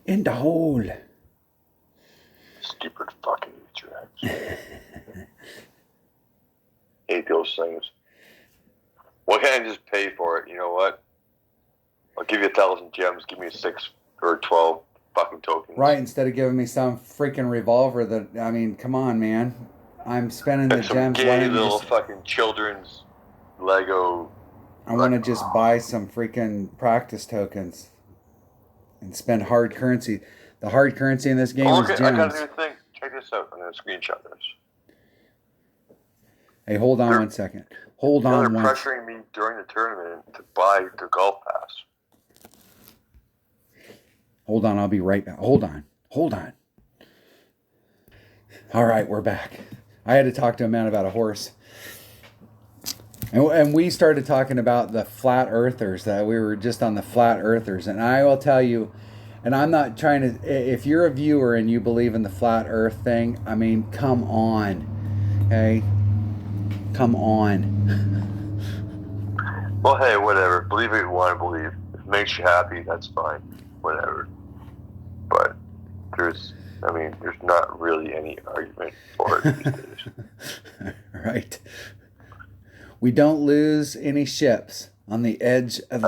[SPEAKER 3] In the hole.
[SPEAKER 1] Stupid fucking tracks. Hate those things. Why can't I just pay for it? You know what? I'll give you 1,000 gems. Give me 6 or 12 fucking tokens.
[SPEAKER 3] Right, instead of giving me some freaking revolver that, I mean, come on, man. I'm spending the
[SPEAKER 1] And some
[SPEAKER 3] gems. Why
[SPEAKER 1] gay
[SPEAKER 3] don't you
[SPEAKER 1] little
[SPEAKER 3] just,
[SPEAKER 1] fucking children's Lego.
[SPEAKER 3] I want to just buy some freaking practice tokens and spend hard currency. The hard currency in this game
[SPEAKER 1] Oh,
[SPEAKER 3] is
[SPEAKER 1] okay, I got
[SPEAKER 3] gems.
[SPEAKER 1] a new thing. Check this out. I'm going to screenshot this.
[SPEAKER 3] Hey, hold on
[SPEAKER 1] They're-
[SPEAKER 3] 1 second. Hold
[SPEAKER 1] They're
[SPEAKER 3] on one.
[SPEAKER 1] pressuring me during the tournament to buy the golf pass.
[SPEAKER 3] Hold on, I'll be right back. Hold on. All right, we're back. I had to talk to a man about a horse. And we started talking about the flat earthers, that we were just on the flat earthers. And I will tell you, and I'm not trying to, if you're a viewer and you believe in the flat earth thing, I mean, come on. Okay? Come on.
[SPEAKER 1] Well, hey, whatever. Believe what you want to believe. If it makes you happy, that's fine. Whatever. But there's not really any argument for it these days.
[SPEAKER 3] Right. We don't lose any ships on the edge of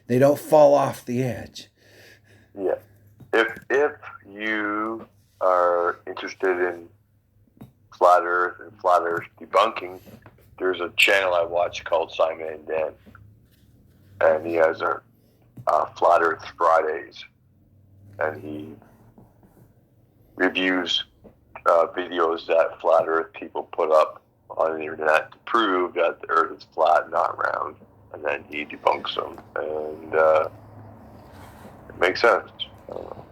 [SPEAKER 3] they don't fall off the edge.
[SPEAKER 1] Yeah. If you are interested in flat Earth and flat Earth debunking, there's a channel I watch called Simon and Dan, and he has a Flat Earth Fridays, and he reviews videos that flat Earth people put up on the internet to prove that the Earth is flat, not round, and then he debunks them, and it makes sense. I don't know.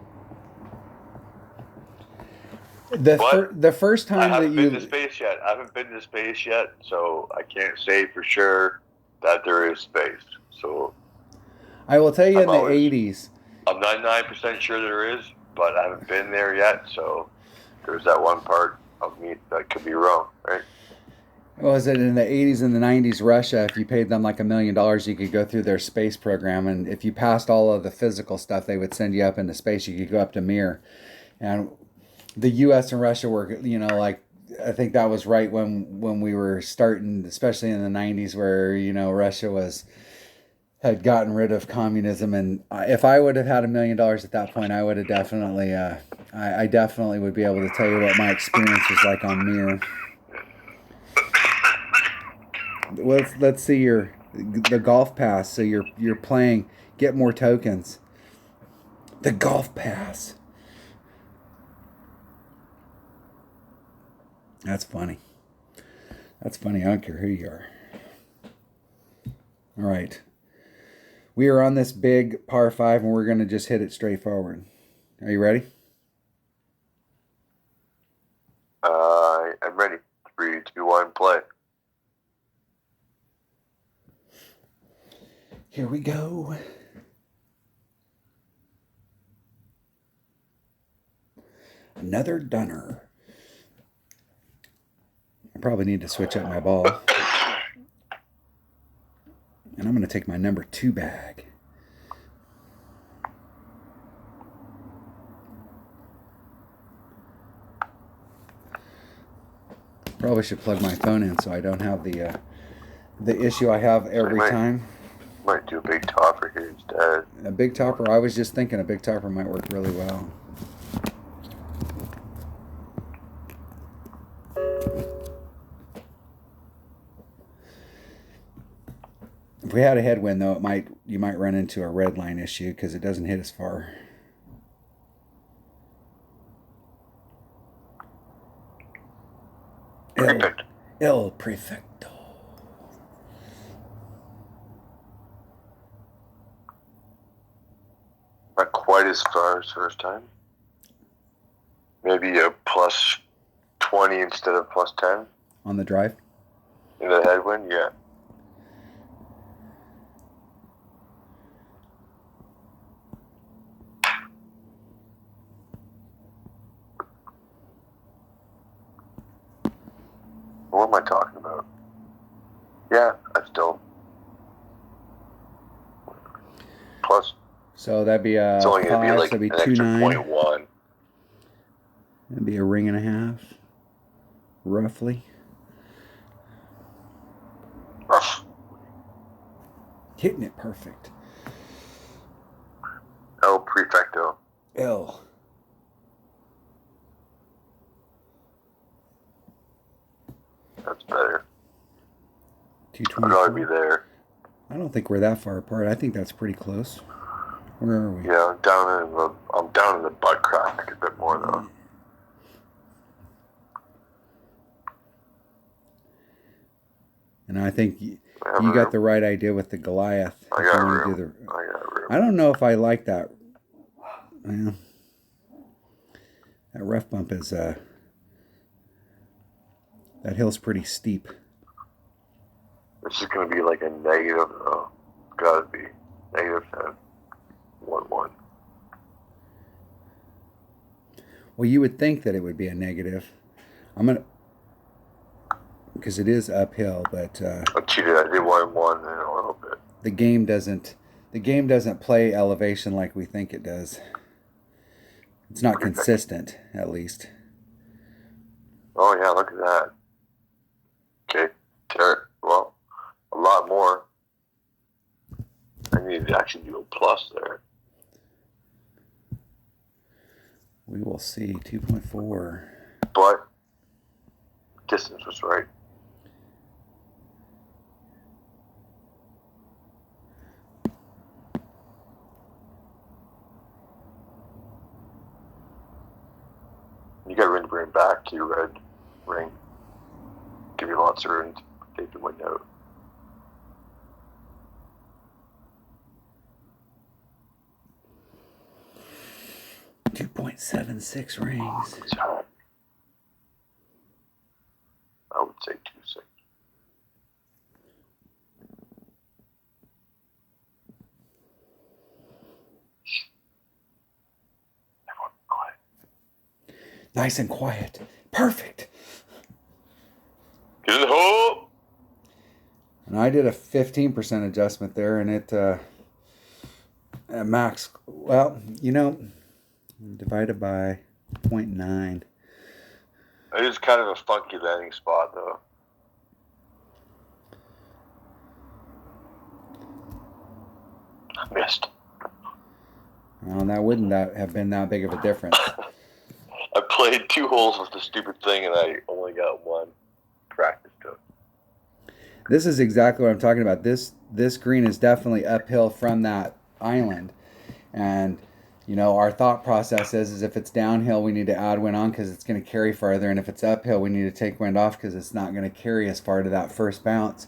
[SPEAKER 3] The first
[SPEAKER 1] I
[SPEAKER 3] time that
[SPEAKER 1] haven't been to
[SPEAKER 3] you
[SPEAKER 1] space yet, so I can't say for sure that there is space. So
[SPEAKER 3] I will tell you in the
[SPEAKER 1] always-
[SPEAKER 3] 80s.
[SPEAKER 1] I'm 99% sure there is, but I haven't been there yet. So there's that one part of me that could be wrong, right?
[SPEAKER 3] Was it in the 80s and the 90s, Russia, if you paid them like $1 million, you could go through their space program. And if you passed all of the physical stuff, they would send you up into space. You could go up to Mir. And the U.S. and Russia were, like, I think that was right when we were starting, especially in the 90s, where, Russia had gotten rid of communism. And if I would have had $1 million at that point, I would have definitely, I definitely would be able to tell you what my experience was like on Mir. Let's see the golf pass. So you're playing, get more tokens. The golf pass. That's funny. I don't care who you are. All right. We are on this big par 5 and we're going to just hit it straight forward. Are you ready?
[SPEAKER 1] I'm ready. 3, 2, 1, play.
[SPEAKER 3] Here we go. Another dunner. I probably need to switch up my ball. And I'm going to take my number 2 bag. Probably should plug my phone in so I don't have the issue I have every time.
[SPEAKER 1] Might do a big topper here instead.
[SPEAKER 3] A big topper, I was just thinking a big topper might work really well. If we had a headwind, though, it might you might run into a red line issue because it doesn't hit as far.
[SPEAKER 1] Perfect.
[SPEAKER 3] El Prefecto.
[SPEAKER 1] Not quite as far as first time. Maybe a plus 20 instead of plus 10
[SPEAKER 3] On the drive?
[SPEAKER 1] in the headwind, yeah. What am I talking about? Yeah, I still plus.
[SPEAKER 3] So that'd be a
[SPEAKER 1] It's only gonna
[SPEAKER 3] 5,
[SPEAKER 1] be like
[SPEAKER 3] so that'd
[SPEAKER 1] an
[SPEAKER 3] be
[SPEAKER 1] extra
[SPEAKER 3] 2.9.
[SPEAKER 1] 0.1.
[SPEAKER 3] That'd be a ring and a half, roughly. Hitting it perfect.
[SPEAKER 1] El Prefecto.
[SPEAKER 3] El.
[SPEAKER 1] That's better. I'd
[SPEAKER 3] 224.
[SPEAKER 1] rather be there.
[SPEAKER 3] I don't think we're that far apart. I think that's pretty close. Where are we?
[SPEAKER 1] Yeah, I'm down in the butt crack a bit more though.
[SPEAKER 3] And I think you got the right idea with the Goliath.
[SPEAKER 1] I
[SPEAKER 3] If you
[SPEAKER 1] got
[SPEAKER 3] wanna
[SPEAKER 1] room.
[SPEAKER 3] do the-
[SPEAKER 1] I got room.
[SPEAKER 3] I don't know if I like that. Well, that rough bump is that hill's pretty steep.
[SPEAKER 1] This is gonna be like a negative. Gotta be negative 10. 1-1.
[SPEAKER 3] Well, you would think that it would be a negative. I'm gonna, because it is uphill, but
[SPEAKER 1] I cheated. I did 1-1 and a little bit.
[SPEAKER 3] the game doesn't play elevation like we think it does. It's not consistent, at least.
[SPEAKER 1] Oh yeah, look at that. Okay, well, a lot more. I need to actually do a plus there.
[SPEAKER 3] We will see. 2.4.
[SPEAKER 1] But distance was right. You got room to bring back your red ring. Give you lots of room to take the wind out.
[SPEAKER 3] .76 rings.
[SPEAKER 1] I would say 2.6. Everyone quiet.
[SPEAKER 3] Nice and quiet. Perfect.
[SPEAKER 1] Get in the hole.
[SPEAKER 3] And I did a 15% adjustment there, and it at max. Well, divided by 0.9.
[SPEAKER 1] It is kind of a funky landing spot, though. Missed.
[SPEAKER 3] Well, that wouldn't have been that big of a difference.
[SPEAKER 1] I played 2 holes with the stupid thing, and I only got 1 practice to.
[SPEAKER 3] This is exactly what I'm talking about. This green is definitely uphill from that island, and our thought process is if it's downhill, we need to add wind on because it's going to carry farther, and if it's uphill, we need to take wind off because it's not going to carry as far to that first bounce.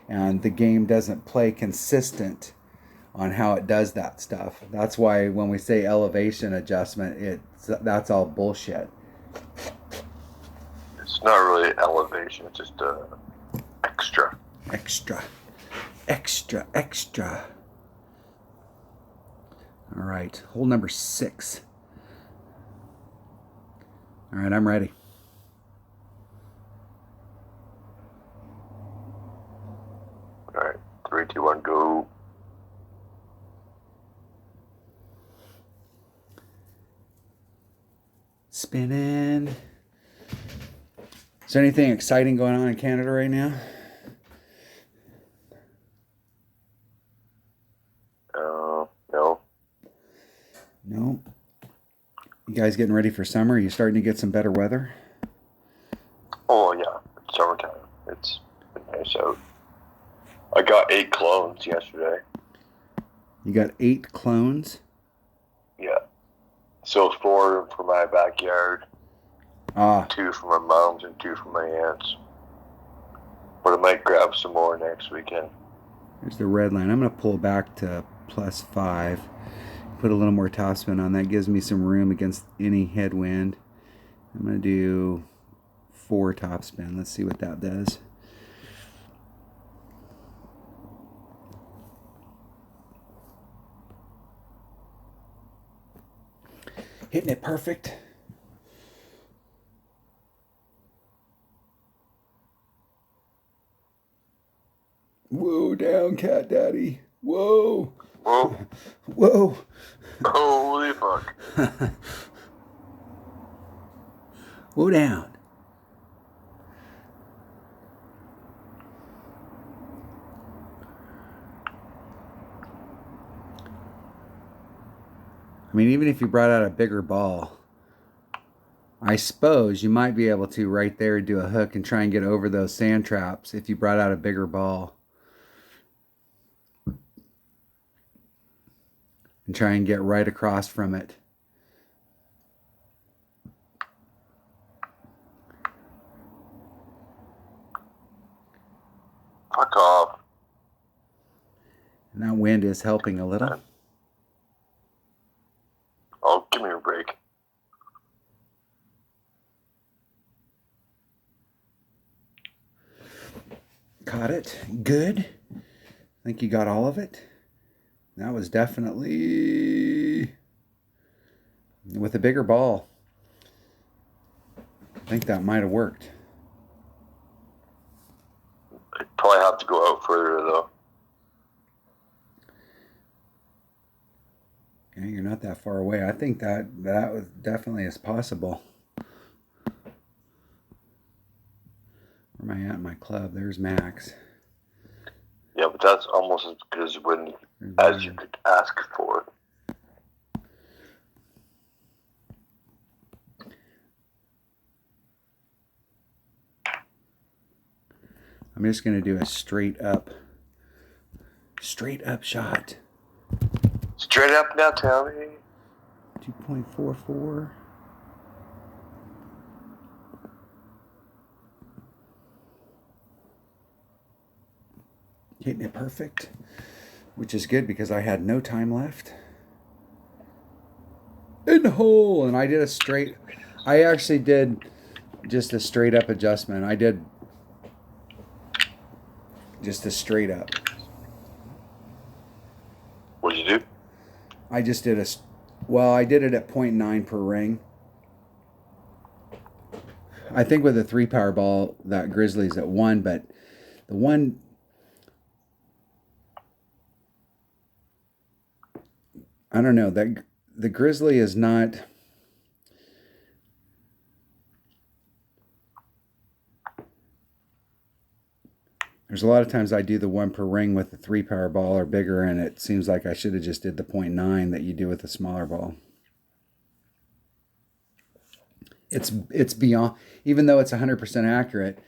[SPEAKER 3] And the game doesn't play consistent on how it does that stuff. That's why when we say elevation adjustment, that's all bullshit.
[SPEAKER 1] It's not really elevation. It's just extra.
[SPEAKER 3] Extra. All right, hole number 6. All right, I'm ready.
[SPEAKER 1] All right, 3, 2, 1, go.
[SPEAKER 3] Spinning. Is there anything exciting going on in Canada right now?
[SPEAKER 1] No.
[SPEAKER 3] No. You guys getting ready for summer? Are you starting to get some better weather?
[SPEAKER 1] Oh yeah, it's summertime. It's been nice out. I got 8 clones yesterday.
[SPEAKER 3] You got 8 clones?
[SPEAKER 1] Yeah. So 4 for my backyard,
[SPEAKER 3] Ah,
[SPEAKER 1] 2 for my mom's, and 2 for my aunt's. But I might grab some more next weekend.
[SPEAKER 3] there's the red line. I'm going to pull back to +5. Put a little more topspin on. That gives me some room against any headwind. I'm going to do 4 topspin. Let's see what that does. Hitting it perfect. Whoa, down, cat daddy. Whoa.
[SPEAKER 1] Whoa.
[SPEAKER 3] Whoa.
[SPEAKER 1] Holy fuck.
[SPEAKER 3] Whoa, down. I mean, even if you brought out a bigger ball, I suppose you might be able to right there do a hook and try and get over those sand traps if you brought out a bigger ball. And try and get right across from it.
[SPEAKER 1] Fuck off.
[SPEAKER 3] And that wind is helping a little.
[SPEAKER 1] Oh, give me a break.
[SPEAKER 3] Caught it. Good. I think you got all of it. That was definitely with a bigger ball. I think that might have worked.
[SPEAKER 1] I'd probably have to go out further, though.
[SPEAKER 3] Yeah, you're not that far away. I think that was definitely is possible. Where am I at in my club? There's Max.
[SPEAKER 1] Yeah, but that's almost as good as wind as you could ask for.
[SPEAKER 3] I'm just going to do a straight up shot.
[SPEAKER 1] Straight up now, tell me.
[SPEAKER 3] 2.44. Hitting it perfect, which is good because I had no time left. In the hole, and I did a straight. I actually did just a straight up adjustment. I did just a straight up.
[SPEAKER 1] What'd you do?
[SPEAKER 3] I just did I did it at 0.9 per ring. I think with a 3 power ball, that Grizzly's at 1, but the one, I don't know, that the Grizzly is not, there's a lot of times I do the 1 per ring with the 3 power ball or bigger, and it seems like I should have just did the 0.9 that you do with a smaller ball. It's beyond, even though it's 100% accurate,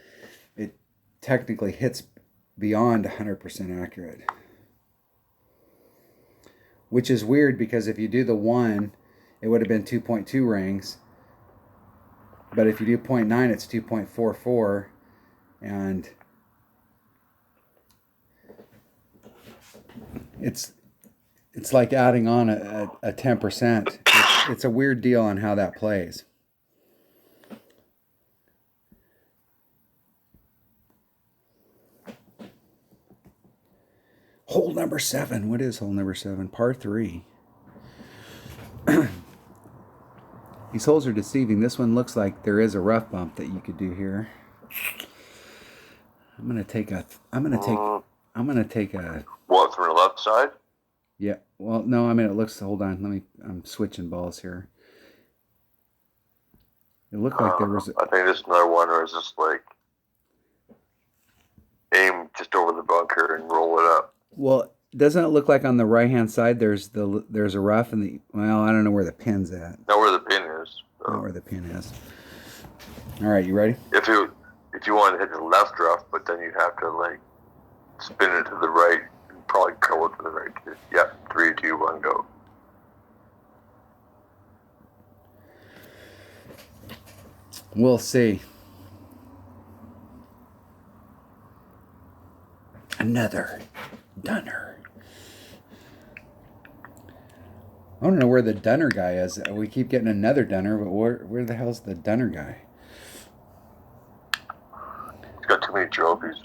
[SPEAKER 3] it technically hits beyond 100% accurate. Which is weird because if you do the 1, it would have been 2.2 rings. But if you do 0.9, it's 2.44. And it's like adding on a 10%. It's a weird deal on how that plays. Hole number 7. What is hole number 7? Par 3. These holes are deceiving. This one looks like there is a rough bump that you could do here. I'm gonna take a.
[SPEAKER 1] What, from the left side?
[SPEAKER 3] Yeah. Well, no. I mean, it looks. Hold on. I'm switching balls here. It looked like there was.
[SPEAKER 1] I think this is another one, or is this like aim just over the bunker and roll it up?
[SPEAKER 3] Well, doesn't it look like on the right hand side there's a rough and the, well, I don't know where the pin's at.
[SPEAKER 1] Not where the pin is.
[SPEAKER 3] Not where the pin is. All right, you ready?
[SPEAKER 1] If you want to hit the left rough, but then you'd have to like spin it to the right and probably go for the right kid. Yeah, 3, 2, 1, go.
[SPEAKER 3] We'll see. Another Dunner. I don't know where the Dunner guy is. We keep getting another Dunner, but where the hell's the Dunner guy?
[SPEAKER 1] He's got too many trophies.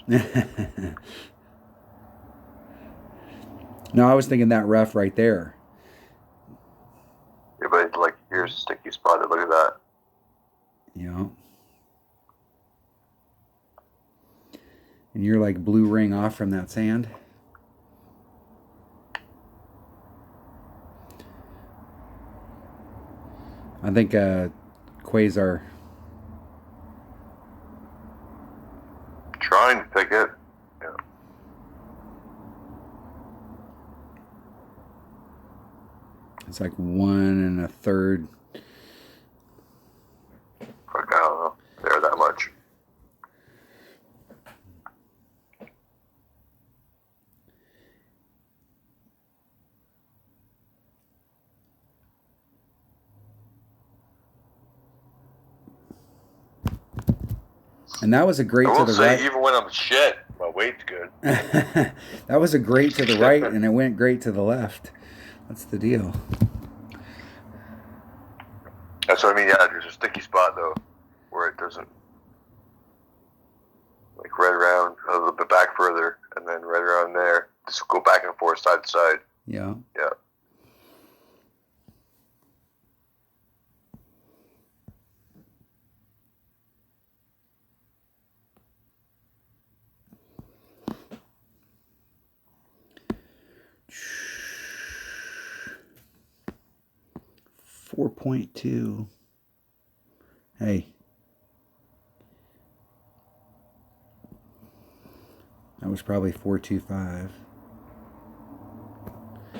[SPEAKER 3] No, I was thinking that rough right there.
[SPEAKER 1] Yeah, but like, here's a sticky spot. Look at that.
[SPEAKER 3] Yeah. And you're like blue ring off from that sand. I think Quasar.
[SPEAKER 1] Trying to pick it. Yeah.
[SPEAKER 3] It's like 1 1/3.
[SPEAKER 1] Fuck, I don't know. They're that much.
[SPEAKER 3] And that was a great
[SPEAKER 1] I
[SPEAKER 3] to
[SPEAKER 1] will
[SPEAKER 3] the
[SPEAKER 1] say,
[SPEAKER 3] right.
[SPEAKER 1] even when I'm shit, my weight's good.
[SPEAKER 3] That was a great to the right, and it went great to the left. That's the deal.
[SPEAKER 1] That's what I mean. Yeah, there's a sticky spot though, where it doesn't, like right around a little bit back further, and then right around there. Just go back and forth, side to side.
[SPEAKER 3] Yeah.
[SPEAKER 1] Yeah.
[SPEAKER 3] .2. Hey. That was probably 4.25.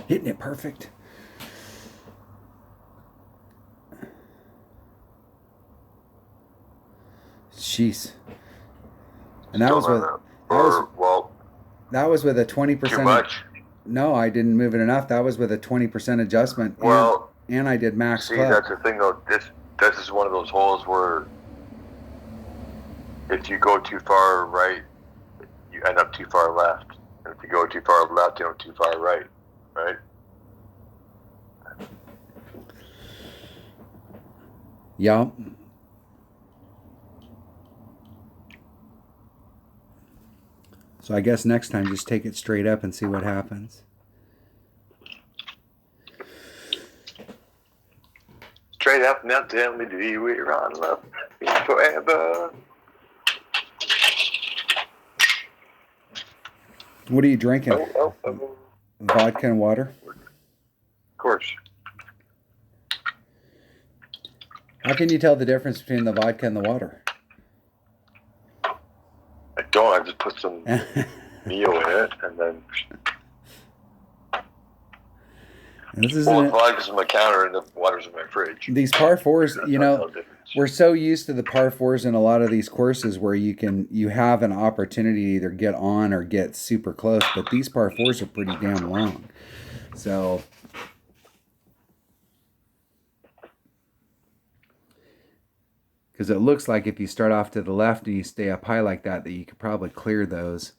[SPEAKER 3] Hitting it perfect. Jeez. And that was with that was with a 20%.
[SPEAKER 1] Too much.
[SPEAKER 3] No, I didn't move it enough. That was with a 20% adjustment.
[SPEAKER 1] Well,
[SPEAKER 3] and I did max
[SPEAKER 1] see,
[SPEAKER 3] club.
[SPEAKER 1] that's the thing though. This is one of those holes where if you go too far right, you end up too far left. And if you go too far left, you end up too far right. Right?
[SPEAKER 3] Yeah. So I guess next time just take it straight up and see what happens.
[SPEAKER 1] Straight up, now tell me, do you run love forever?
[SPEAKER 3] What are you drinking?
[SPEAKER 1] Oh.
[SPEAKER 3] Vodka and water?
[SPEAKER 1] Of course.
[SPEAKER 3] How can you tell the difference between the vodka and the water?
[SPEAKER 1] I don't. I just put some Mio in it, and then
[SPEAKER 3] This
[SPEAKER 1] the vodka's on my counter and the water's in my fridge.
[SPEAKER 3] These par fours,
[SPEAKER 1] That's
[SPEAKER 3] you
[SPEAKER 1] how I
[SPEAKER 3] know,
[SPEAKER 1] tell the difference.
[SPEAKER 3] we're so used to the par fours in a lot of these courses where you have an opportunity to either get on or get super close, but these par fours are pretty damn long. So because it looks like if you start off to the left and you stay up high like that you could probably clear those.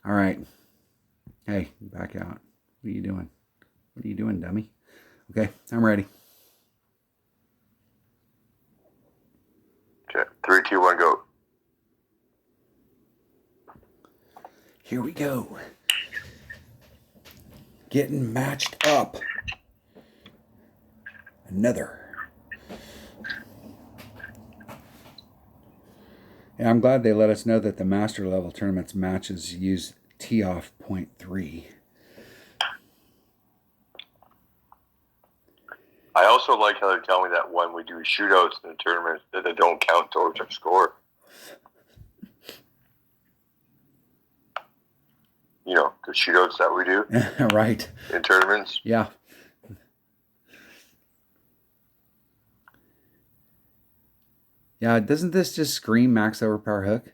[SPEAKER 3] All right. Hey, back out. What are you doing? What are you doing, dummy? Okay, I'm ready.
[SPEAKER 1] Okay, 3, 2, 1, go.
[SPEAKER 3] Here we go. Getting matched up. Another. Yeah, I'm glad they let us know that the master level tournaments matches use tee-off 0.3.
[SPEAKER 1] I also like how they tell me that when we do shootouts in the tournaments, that they don't count towards our score. You know, the shootouts that we do
[SPEAKER 3] Right.
[SPEAKER 1] in tournaments.
[SPEAKER 3] Yeah. Yeah, doesn't this just scream max overpower hook?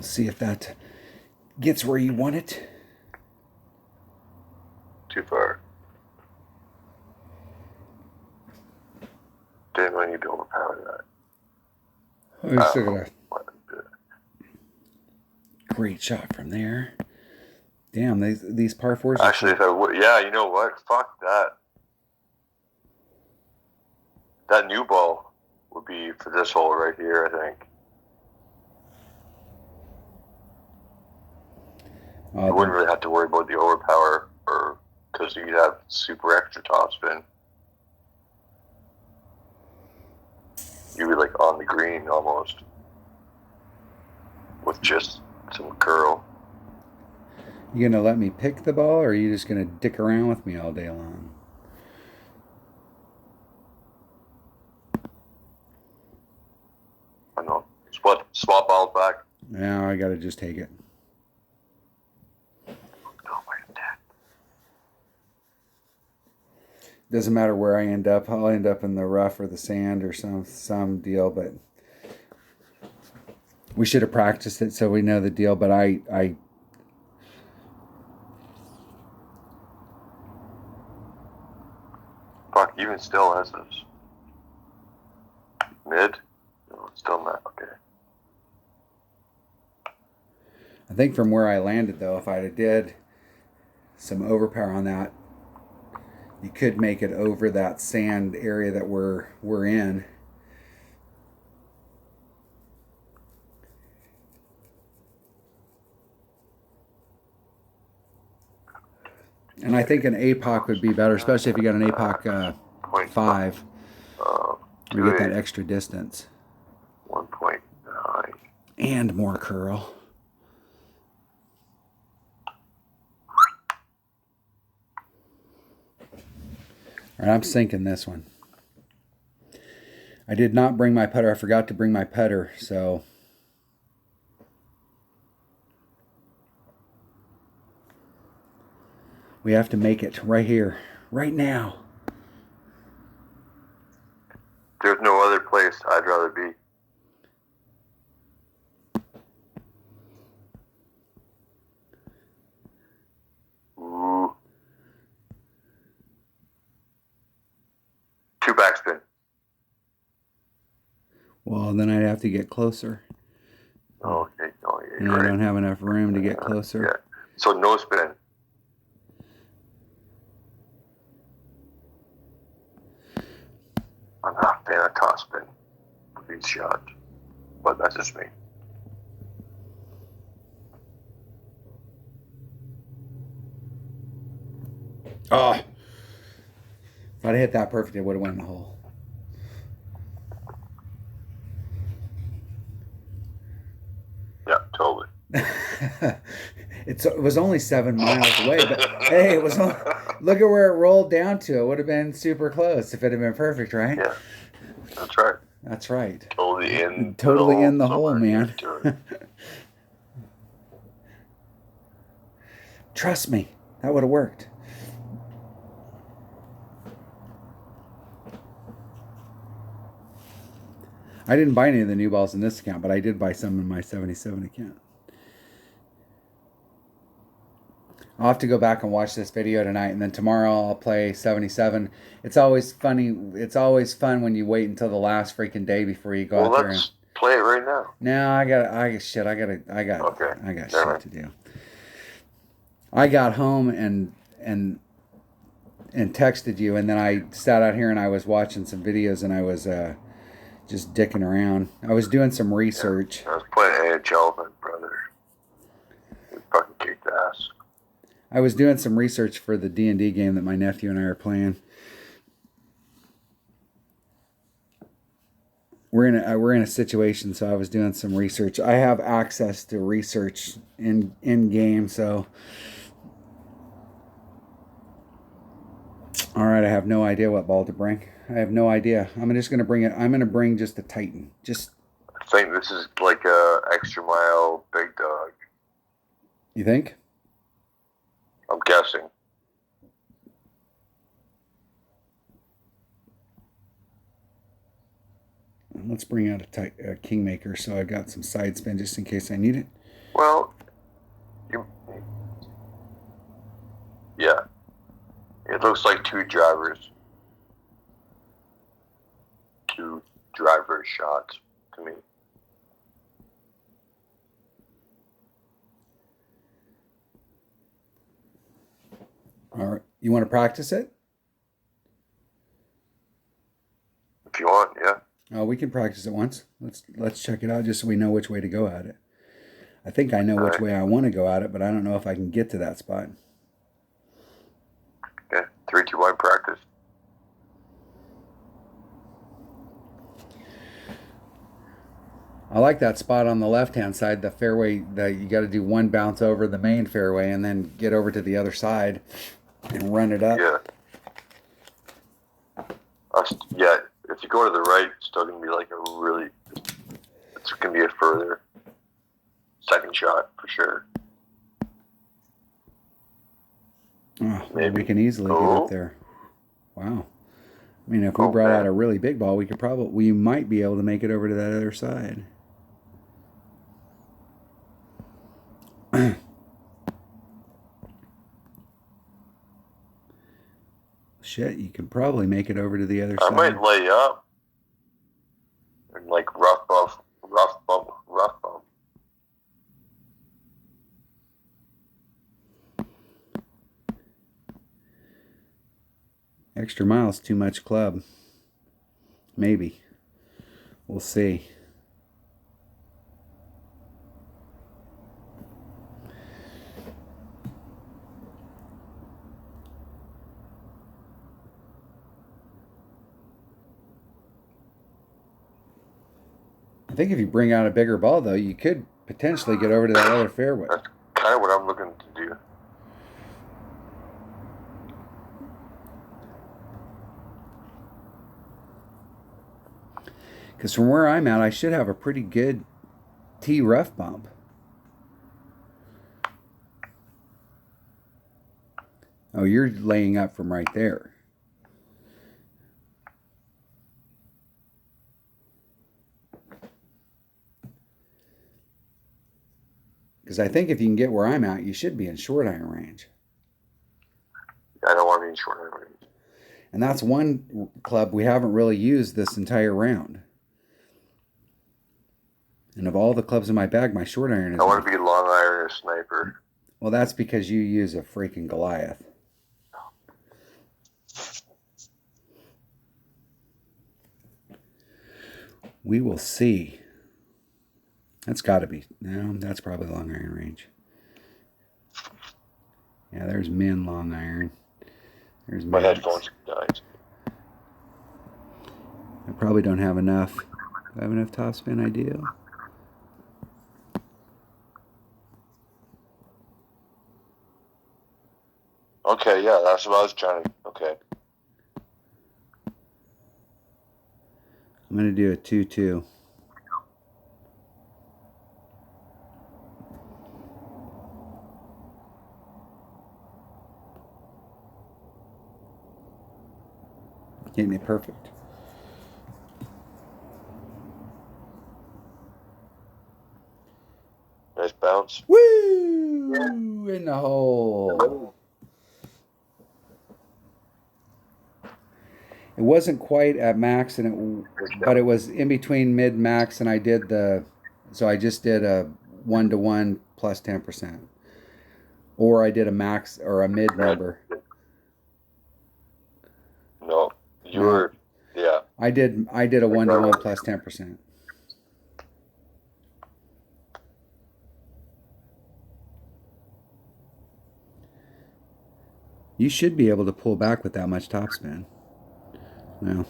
[SPEAKER 3] See if that gets where you want it.
[SPEAKER 1] Too far. Damn, I need to overpower that.
[SPEAKER 3] We still got
[SPEAKER 1] What?
[SPEAKER 3] a great shot from there. Damn, these par fours.
[SPEAKER 1] Actually, if I would, yeah, you know what? Fuck that. That new ball would be for this hole right here, I think. You wouldn't really have to worry about the overpower, or because you have super extra topspin. You'd be like on the green almost, with just some curl.
[SPEAKER 3] You gonna let me pick the ball, or are you just gonna dick around with me all day long?
[SPEAKER 1] I know. Swap balls back.
[SPEAKER 3] Now I gotta just take it. Doesn't matter where I end up. I'll end up in the rough or the sand or some deal, but we should have practiced it so we know the deal. But I
[SPEAKER 1] Fuck, even still has this. Mid? No, it's still not. Okay.
[SPEAKER 3] I think from where I landed though, if I'd have did some overpower on that, you could make it over that sand area that we're in. And I think an APOC would be better, especially if you got an APOC 5. You get that extra distance.
[SPEAKER 1] 1.9.
[SPEAKER 3] And more curl. All right, I'm sinking this one. I did not bring my putter. I forgot to bring my putter, so we have to make it right here, right now.
[SPEAKER 1] There's no other place I'd rather be. Ooh. 2 backspin.
[SPEAKER 3] Well, then I'd have to get closer.
[SPEAKER 1] Okay. Oh, yeah,
[SPEAKER 3] And I don't have enough room to get closer.
[SPEAKER 1] Yeah. So no spin. I'm not a fan of top spin for these shots, but that's just me.
[SPEAKER 3] Oh! If I'd hit that perfect, it would have went in the hole.
[SPEAKER 1] Yeah, totally.
[SPEAKER 3] It was only 7 miles away, but hey, it was only, look at where it rolled down to. It would have been super close if it had been perfect, right?
[SPEAKER 1] Yeah, that's right.
[SPEAKER 3] That's right.
[SPEAKER 1] Totally in.
[SPEAKER 3] Totally in the hole, man. Trust me, that would have worked. I didn't buy any of the new balls in this account, but I did buy some in my 77 account. I'll have to go back and watch this video tonight, and then tomorrow I'll play 77. It's always funny. It's always fun when you wait until the last freaking day before you go out there.
[SPEAKER 1] Let's play it right now.
[SPEAKER 3] No, I got shit to do. I got home and texted you, and then I sat out here and I was watching some videos, and I was just dicking around. I was doing some research.
[SPEAKER 1] Yeah, I was playing AHL with my brother. He fucking kicked ass.
[SPEAKER 3] I was doing some research for the D&D game that my nephew and I are playing. We're in a situation, so I was doing some research. I have access to research in game, so all right. I have no idea what ball to bring. I have no idea. I'm just gonna bring it. I'm gonna bring just a Titan.
[SPEAKER 1] I think this is like a extra mile big dog.
[SPEAKER 3] You think?
[SPEAKER 1] I'm guessing.
[SPEAKER 3] Let's bring out a Kingmaker, so I got some side spin just in case I need it.
[SPEAKER 1] Well, you, yeah. It looks like two driver shots to me.
[SPEAKER 3] All right. You want to practice it?
[SPEAKER 1] If you want, yeah.
[SPEAKER 3] Oh, we can practice it once. Let's check it out just so we know which way to go at it. I think I know which way I want to go at it, but I don't know if I can get to that spot.
[SPEAKER 1] Okay, 3, 2, 1, practice.
[SPEAKER 3] I like that spot on the left-hand side, the fairway. You got to do one bounce over the main fairway and then get over to the other side and run it up.
[SPEAKER 1] Yeah. Yeah. If you go to the right, it's still gonna be like it's gonna be a further second shot for sure.
[SPEAKER 3] Oh, maybe we can easily get up there. Wow. I mean, if we brought out a really big ball, we might be able to make it over to that other side. Shit, you can probably make it over to the other side.
[SPEAKER 1] I might lay up and like rough bump.
[SPEAKER 3] Extra miles, too much club. Maybe. We'll see. I think if you bring out a bigger ball, though, you could potentially get over to that other fairway.
[SPEAKER 1] That's kind of what I'm looking to do.
[SPEAKER 3] Because from where I'm at, I should have a pretty good tee rough bump. Oh, you're laying up from right there. Because I think if you can get where I'm at, you should be in short iron range.
[SPEAKER 1] I don't want to be in short iron range.
[SPEAKER 3] And that's one club we haven't really used this entire round. And of all the clubs in my bag, my short iron is...
[SPEAKER 1] I want to be long iron or sniper.
[SPEAKER 3] Well, that's because you use a freaking Goliath. We will see. That's got to be... No, that's probably long iron range. Yeah, there's min long iron. There's
[SPEAKER 1] my
[SPEAKER 3] Max.
[SPEAKER 1] headphones died.
[SPEAKER 3] I probably don't have enough. Do I have enough topspin ideal?
[SPEAKER 1] Okay, yeah, that's what I was trying to... Okay.
[SPEAKER 3] I'm going to do a 2-2. Getting it perfect.
[SPEAKER 1] Nice bounce.
[SPEAKER 3] Woo! In the hole. It wasn't quite at max, but it was in between mid max, and I just did a 1-to-1 plus 10%, or I did a max or a mid number.
[SPEAKER 1] No, you were, yeah.
[SPEAKER 3] I did a 1-to-1 plus 10%. You should be able to pull back with that much topspin. Well,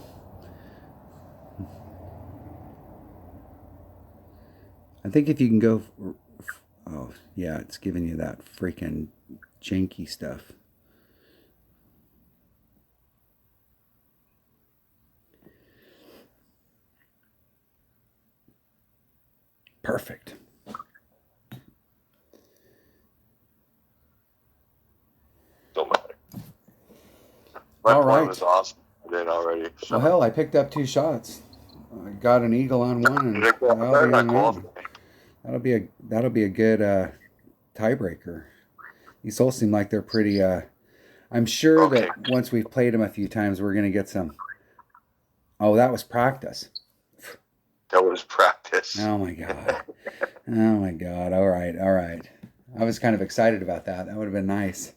[SPEAKER 3] I think if you can go... Oh, yeah, it's giving you that freaking janky stuff. Perfect.
[SPEAKER 1] Don't matter. My point was awesome. Then already. So.
[SPEAKER 3] Well, hell, I picked up 2 shots. I got an eagle on one and Albie on the other. That'll be a good tiebreaker. These holes seem like they're pretty. I'm sure
[SPEAKER 1] Okay.
[SPEAKER 3] that once we've played them a few times, we're gonna get some. Oh, that was practice.
[SPEAKER 1] That was practice.
[SPEAKER 3] Oh my god. Oh my god. All right. All right. I was kind of excited about that. That would have been nice.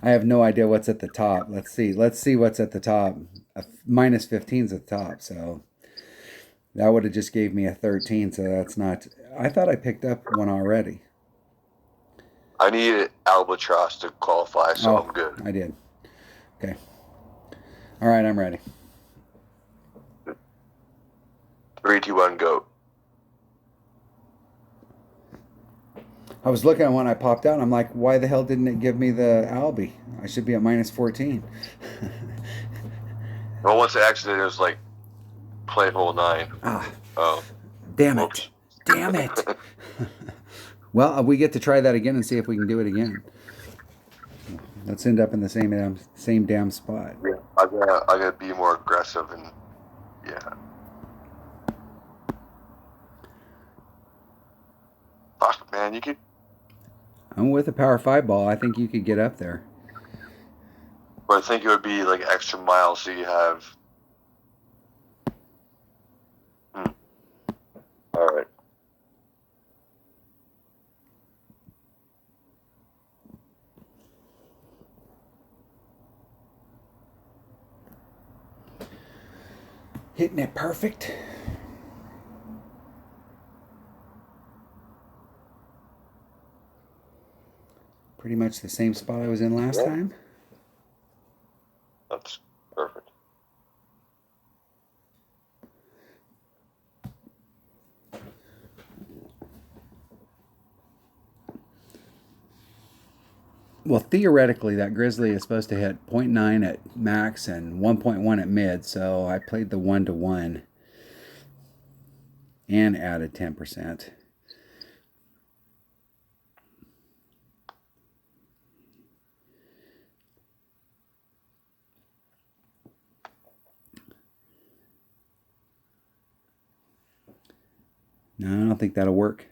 [SPEAKER 3] I have no idea what's at the top. Let's see. Let's see what's at the top. Minus 15's at the top. So that would have just gave me a 13. So that's not. I thought I picked up one already.
[SPEAKER 1] I needed Albatross to qualify, so I'm good.
[SPEAKER 3] I did. Okay. All right. I'm ready.
[SPEAKER 1] 3, 2, 1, go.
[SPEAKER 3] I was looking at one I popped out. And I'm like, why the hell didn't it give me the Albie? I should be at minus 14.
[SPEAKER 1] Well, once I exited, it was like play hole 9.
[SPEAKER 3] Ah,
[SPEAKER 1] Oh,
[SPEAKER 3] damn it.
[SPEAKER 1] whoops.
[SPEAKER 3] Damn it. Well, we get to try that again and see if we can do it again. Let's end up in the same damn spot.
[SPEAKER 1] Yeah, I gotta be more aggressive and yeah. Fuck, man, you could.
[SPEAKER 3] I'm with a power 5 ball. I think you could get up there.
[SPEAKER 1] But I think it would be like extra miles, so you have. All right.
[SPEAKER 3] Hitting it perfect. Pretty much the same spot I was in last time.
[SPEAKER 1] That's perfect.
[SPEAKER 3] Well, theoretically, that Grizzly is supposed to hit 0.9 at max and 1.1 at mid, so I played the 1-to-1 and added 10%. No, I don't think that'll work.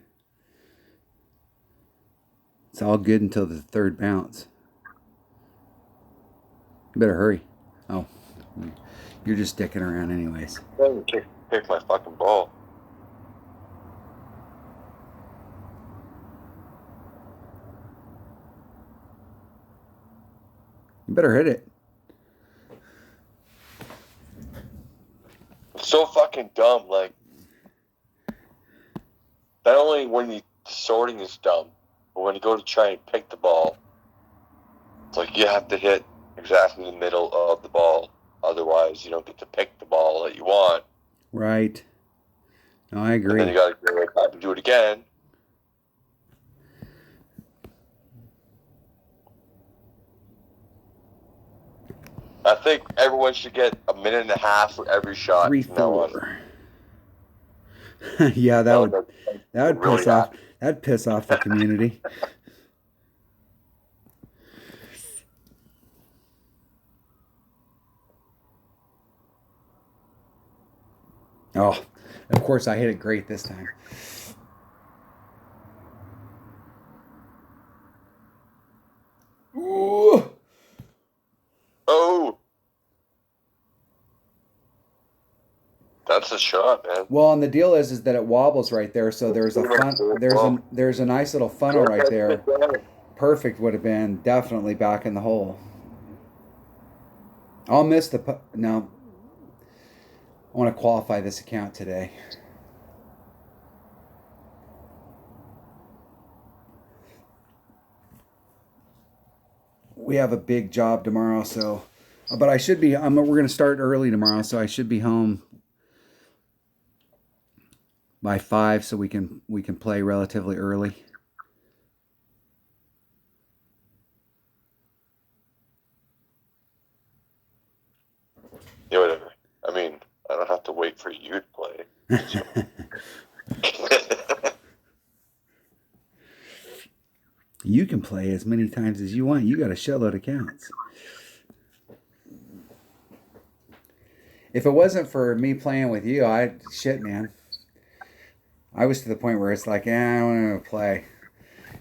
[SPEAKER 3] It's all good until the third bounce. You better hurry. Oh, you're just sticking around anyways.
[SPEAKER 1] Pick my fucking ball.
[SPEAKER 3] You better hit it.
[SPEAKER 1] It's so fucking dumb. Like, not only when you sorting is dumb, but when you go to try and pick the ball, it's like you have to hit exactly in the middle of the ball. Otherwise, you don't get to pick the ball that you want.
[SPEAKER 3] Right. No, I agree.
[SPEAKER 1] And then you got to go right back and do it again. I think everyone should get a minute and a half for every shot.
[SPEAKER 3] 3-4. Yeah, that would
[SPEAKER 1] really
[SPEAKER 3] piss off. That'd piss off the community. Oh, of course I hit it great this time. Ooh.
[SPEAKER 1] Oh, that's a shot, man.
[SPEAKER 3] Well, and the deal is that it wobbles right there, so there's there's a nice little funnel right there. Perfect would have been definitely back in the hole. I'll miss the no. I want to qualify this account today. We have a big job tomorrow, so but I should be. We're going to start early tomorrow, so I should be home by 5, so we can play relatively early.
[SPEAKER 1] Yeah, whatever. I mean, I don't have to wait for you to play. So.
[SPEAKER 3] You can play as many times as you want. You got a shitload of accounts. If it wasn't for me playing with you, shit, man. I was to the point where it's like, I don't want to play.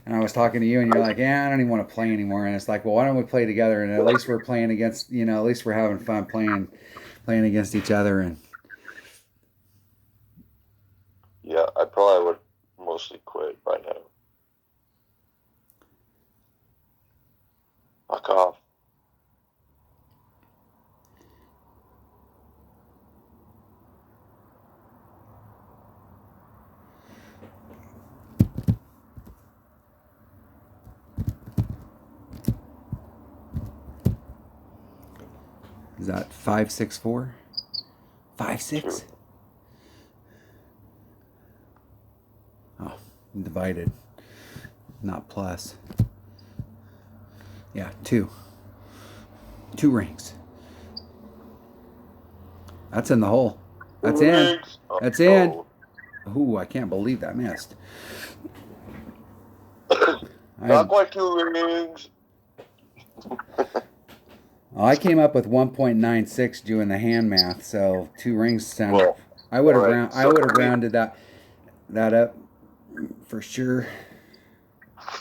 [SPEAKER 3] And I was talking to you, and you're like, I don't even want to play anymore. And it's like, well, why don't we play together? And at least we're playing against, at least we're having fun playing against each other. And
[SPEAKER 1] Yeah, I probably would mostly quit by now. Fuck off.
[SPEAKER 3] is that 564? 56?
[SPEAKER 1] True.
[SPEAKER 3] Oh, divided, not plus. Yeah, 2 rings. That's in the hole. That's in. That's in. Ooh, I can't believe that missed.
[SPEAKER 1] Not quite 2 rings.
[SPEAKER 3] I came up with 1.96 doing the hand math, so 2 rings sound.
[SPEAKER 1] Well,
[SPEAKER 3] I would have
[SPEAKER 1] right.
[SPEAKER 3] rounded that up for sure.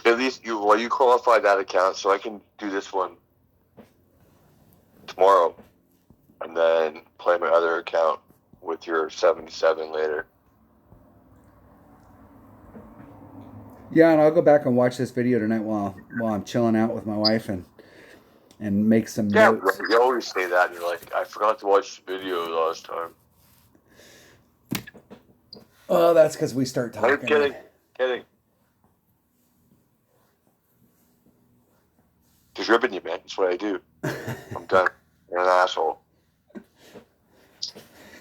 [SPEAKER 1] At least you qualify that account, so I can do this one tomorrow, and then play my other account with your 77 later.
[SPEAKER 3] Yeah, and I'll go back and watch this video tonight while I'm chilling out with my wife and make some notes.
[SPEAKER 1] You always say that, and you're like, I forgot to watch the video last time.
[SPEAKER 3] Oh, that's because we start talking.
[SPEAKER 1] I'm kidding. Just ripping you, man. That's what I do. I'm done. You're an asshole.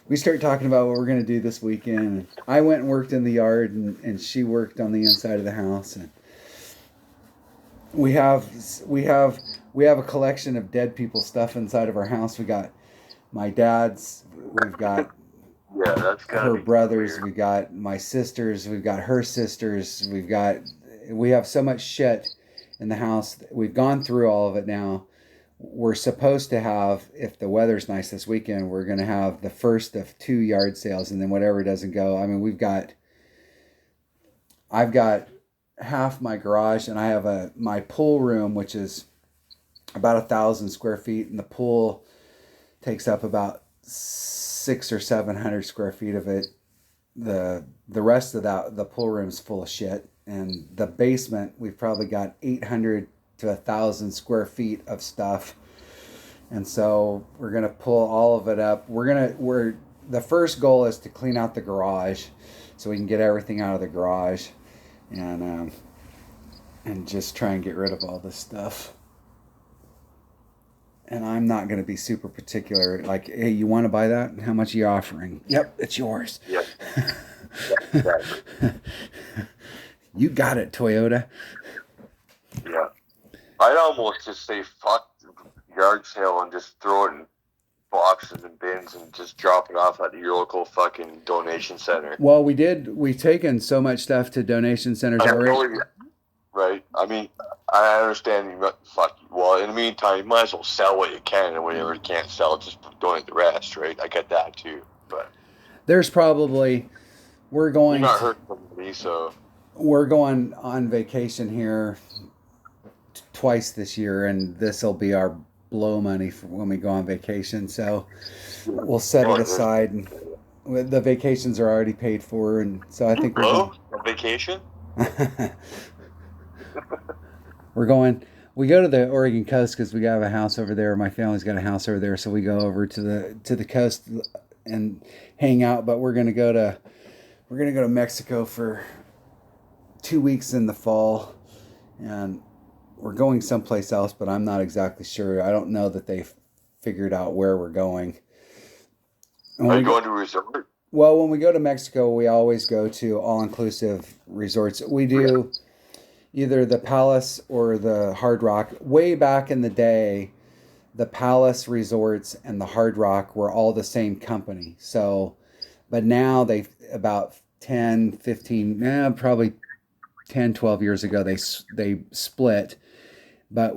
[SPEAKER 3] We start talking about what we're going to do this weekend. I went and worked in the yard, and she worked on the inside of the house. And we have a collection of dead people stuff inside of our house. We got my dad's. We've got
[SPEAKER 1] that's
[SPEAKER 3] her brothers. Weird. We got my sisters. We've got her sisters. We have so much shit in the house. We've gone through all of it now. We're supposed to have, if the weather's nice this weekend, we're going to have the first of 2 yard sales, and then whatever doesn't go. I mean, I've got half my garage, and I have my pool room, which is about 1,000 square feet, and the pool takes up about 600 or 700 square feet of it. The rest of the pool room's full of shit, and the basement, we've probably got 800 to 1,000 square feet of stuff, and so we're gonna pull all of it up. The first goal is to clean out the garage, so we can get everything out of the garage, and just try and get rid of all this stuff. And I'm not gonna be super particular. Like, hey, you want to buy that? How much are you offering? Yep, it's yours.
[SPEAKER 1] Yep. Exactly.
[SPEAKER 3] You got it, Toyota.
[SPEAKER 1] Yeah. I'd almost just say fuck yard sale and just throw it in boxes and bins and just drop it off at your local fucking donation center.
[SPEAKER 3] Well, we've taken so much stuff to donation centers already.
[SPEAKER 1] Right. I mean, I understand well, in the meantime, you might as well sell what you can, and whatever you can't sell, just donate the rest, right? I get that too. But
[SPEAKER 3] there's probably, we're going on vacation here twice this year, and this will be our blow money for when we go on vacation, so we'll set it aside, and the vacations are already paid for, and so I think
[SPEAKER 1] a vacation.
[SPEAKER 3] We go to the Oregon coast because we have a house over there. My family's got a house over there, so we go over to the coast and hang out. But we're gonna go to Mexico for 2 weeks in the fall, and we're going someplace else, but I'm not exactly sure. I don't know that they've figured out where we're going.
[SPEAKER 1] Are you going to a resort?
[SPEAKER 3] Well, when we go to Mexico, we always go to all-inclusive resorts. We do either the Palace or the Hard Rock. Way back in the day, the Palace resorts and the Hard Rock were all the same company. So, but now about 10, 15, probably 10, 12 years ago, they split. But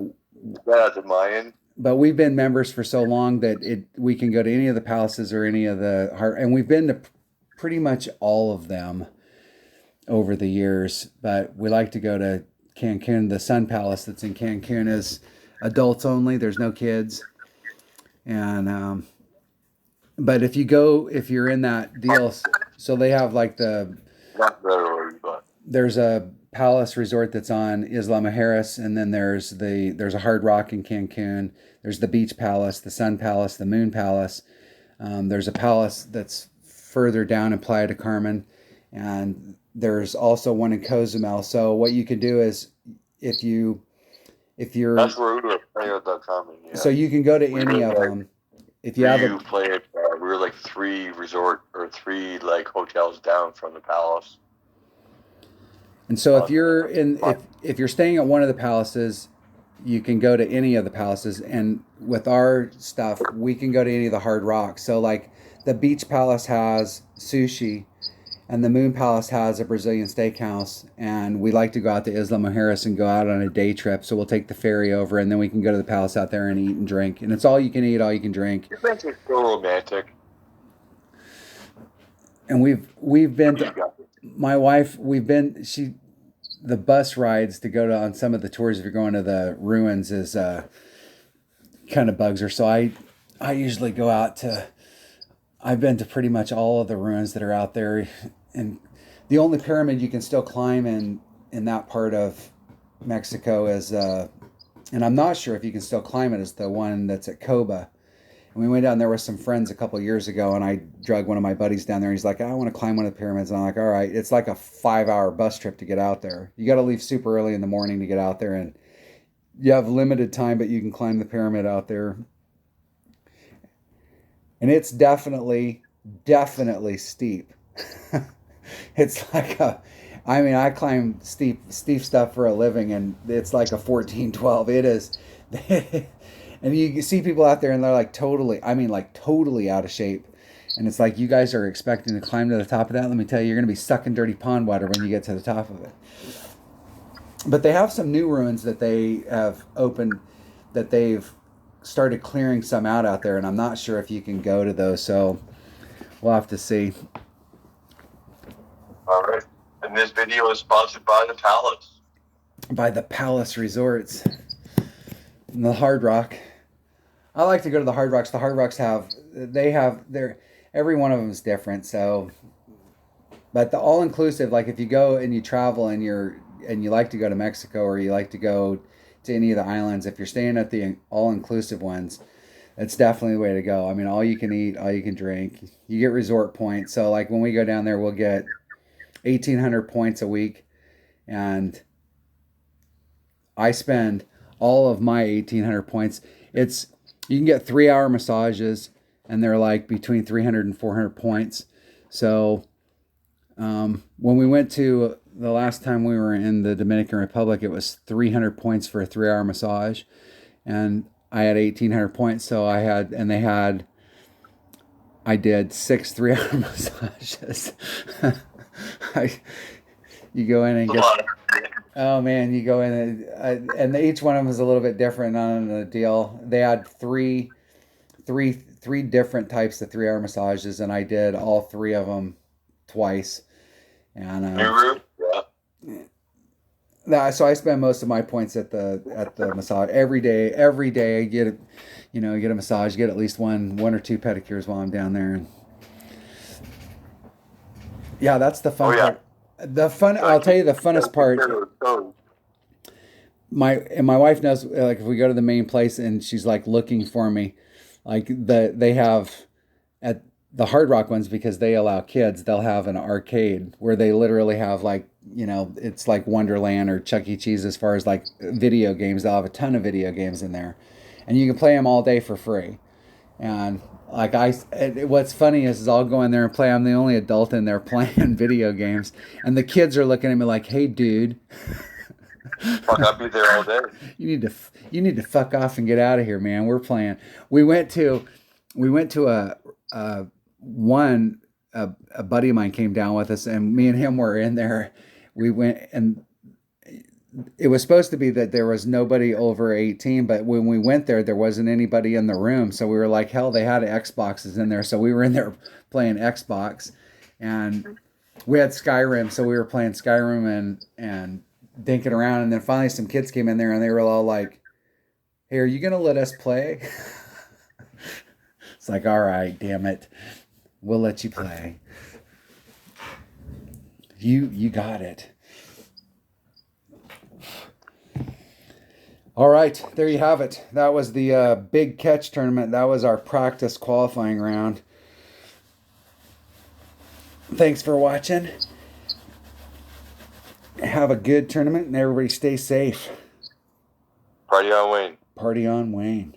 [SPEAKER 1] that's at my end.
[SPEAKER 3] But we've been members for so long that we can go to any of the palaces or any of the and we've been to pretty much all of them. over the years, but we like to go to Cancun. The Sun Palace that's in Cancun is adults only. There's no kids, and but if you're in that deal, so they have like
[SPEAKER 1] Not literally, but
[SPEAKER 3] there's a palace resort that's on Isla Mujeres, and then there's a Hard Rock in Cancun. There's the Beach Palace, the Sun Palace, the Moon Palace. There's a palace that's further down in Playa del Carmen, and there's also one in Cozumel. So what you can do is if you're
[SPEAKER 1] that's where we were playing at that time. Yeah.
[SPEAKER 3] so you can go to
[SPEAKER 1] We
[SPEAKER 3] any
[SPEAKER 1] were
[SPEAKER 3] of
[SPEAKER 1] like,
[SPEAKER 3] them. If you have
[SPEAKER 1] you played. We were like three like hotels down from the palace.
[SPEAKER 3] And so if you're staying at one of the palaces, you can go to any of the palaces. And with our stuff, we can go to any of the Hard Rocks. So like the Beach Palace has sushi, and the Moon Palace has a Brazilian steakhouse. And we like to go out to Isla Mujeres and go out on a day trip. So we'll take the ferry over, and then we can go to the palace out there and eat and drink. And it's all you can eat, all you can drink.
[SPEAKER 1] It makes it so romantic.
[SPEAKER 3] And we've been
[SPEAKER 1] You
[SPEAKER 3] to,
[SPEAKER 1] got it.
[SPEAKER 3] my wife, the bus rides to go to on some of the tours if you're going to the ruins is kind of bugs her. So I usually go out to, I've been to pretty much all of the ruins that are out there, and the only pyramid you can still climb in that part of Mexico is and I'm not sure if you can still climb it, is the one that's at Coba. And we went down there with some friends a couple of years ago, and I drug one of my buddies down there. He's like, I want to climb one of the pyramids. And I'm like, all right, it's like a 5-hour bus trip to get out there. You got to leave super early in the morning to get out there, and you have limited time, but you can climb the pyramid out there. And it's definitely steep. It's like I climb steep stuff for a living, and it's like a 14-12. It is. And you see people out there and they're like totally out of shape. And it's like, you guys are expecting to climb to the top of that. Let me tell you, you're going to be sucking dirty pond water when you get to the top of it. But they have some new ruins that they have opened, that they've started clearing some out there. And I'm not sure if you can go to those. So we'll have to see.
[SPEAKER 1] All right. And this video is sponsored by the Palace.
[SPEAKER 3] By the Palace Resorts. And the Hard Rock. I like to go to the Hard Rocks. The Hard Rocks every one of them is different. So, but the all inclusive, like if you go and you travel and you like to go to Mexico, or you like to go to any of the islands, if you're staying at the all inclusive ones, it's definitely the way to go. I mean, all you can eat, all you can drink. You get resort points. So like when we go down there, we'll get 1,800 points a week, and I spend all of my 1,800 points. You can get 3-hour massages, and they're like between 300 and 400 points. So when we went to the last time we were in the Dominican Republic, it was 300 points for a 3-hour massage, and I had 1,800 points. So I did 6 3-hour massages. You go in and get. Oh man, you go in and each one of them is a little bit different on the deal. They had three different types of 3-hour massages, and I did all 3 of them twice. And so I spend most of my points at the massage every day. Every day I get a massage, get at least one or 2 pedicures while I'm down there. And yeah, that's the fun part. I'll tell you the funnest part. My wife knows, like, if we go to the main place and she's like looking for me, like they have at the Hard Rock ones, because they allow kids, they'll have an arcade where they literally have like, it's like Wonderland or Chuck E. Cheese as far as like video games. They'll have a ton of video games in there, and you can play them all day for free. And like what's funny is I'll go in there and play. I'm the only adult in there playing video games, and the kids are looking at me like, "Hey, dude,
[SPEAKER 1] fuck, I'll be there all day.
[SPEAKER 3] You need to fuck off and get out of here, man. We're playing." We went to a buddy of mine came down with us, and me and him were in there. We went, and it was supposed to be that there was nobody over 18, but when we went there wasn't anybody in the room. So we were like, hell, they had Xboxes in there. So we were in there playing Xbox, and we had Skyrim, so we were playing Skyrim and dinking around, and then finally some kids came in there and they were all like, "Hey, are you gonna let us play?" It's like, all right, damn it, we'll let you play. You got it. All right, there you have it. That was the Big Catch tournament. That was our practice qualifying round. Thanks for watching. Have a good tournament and everybody stay safe.
[SPEAKER 1] Party on, Wayne.
[SPEAKER 3] Party on, Wayne.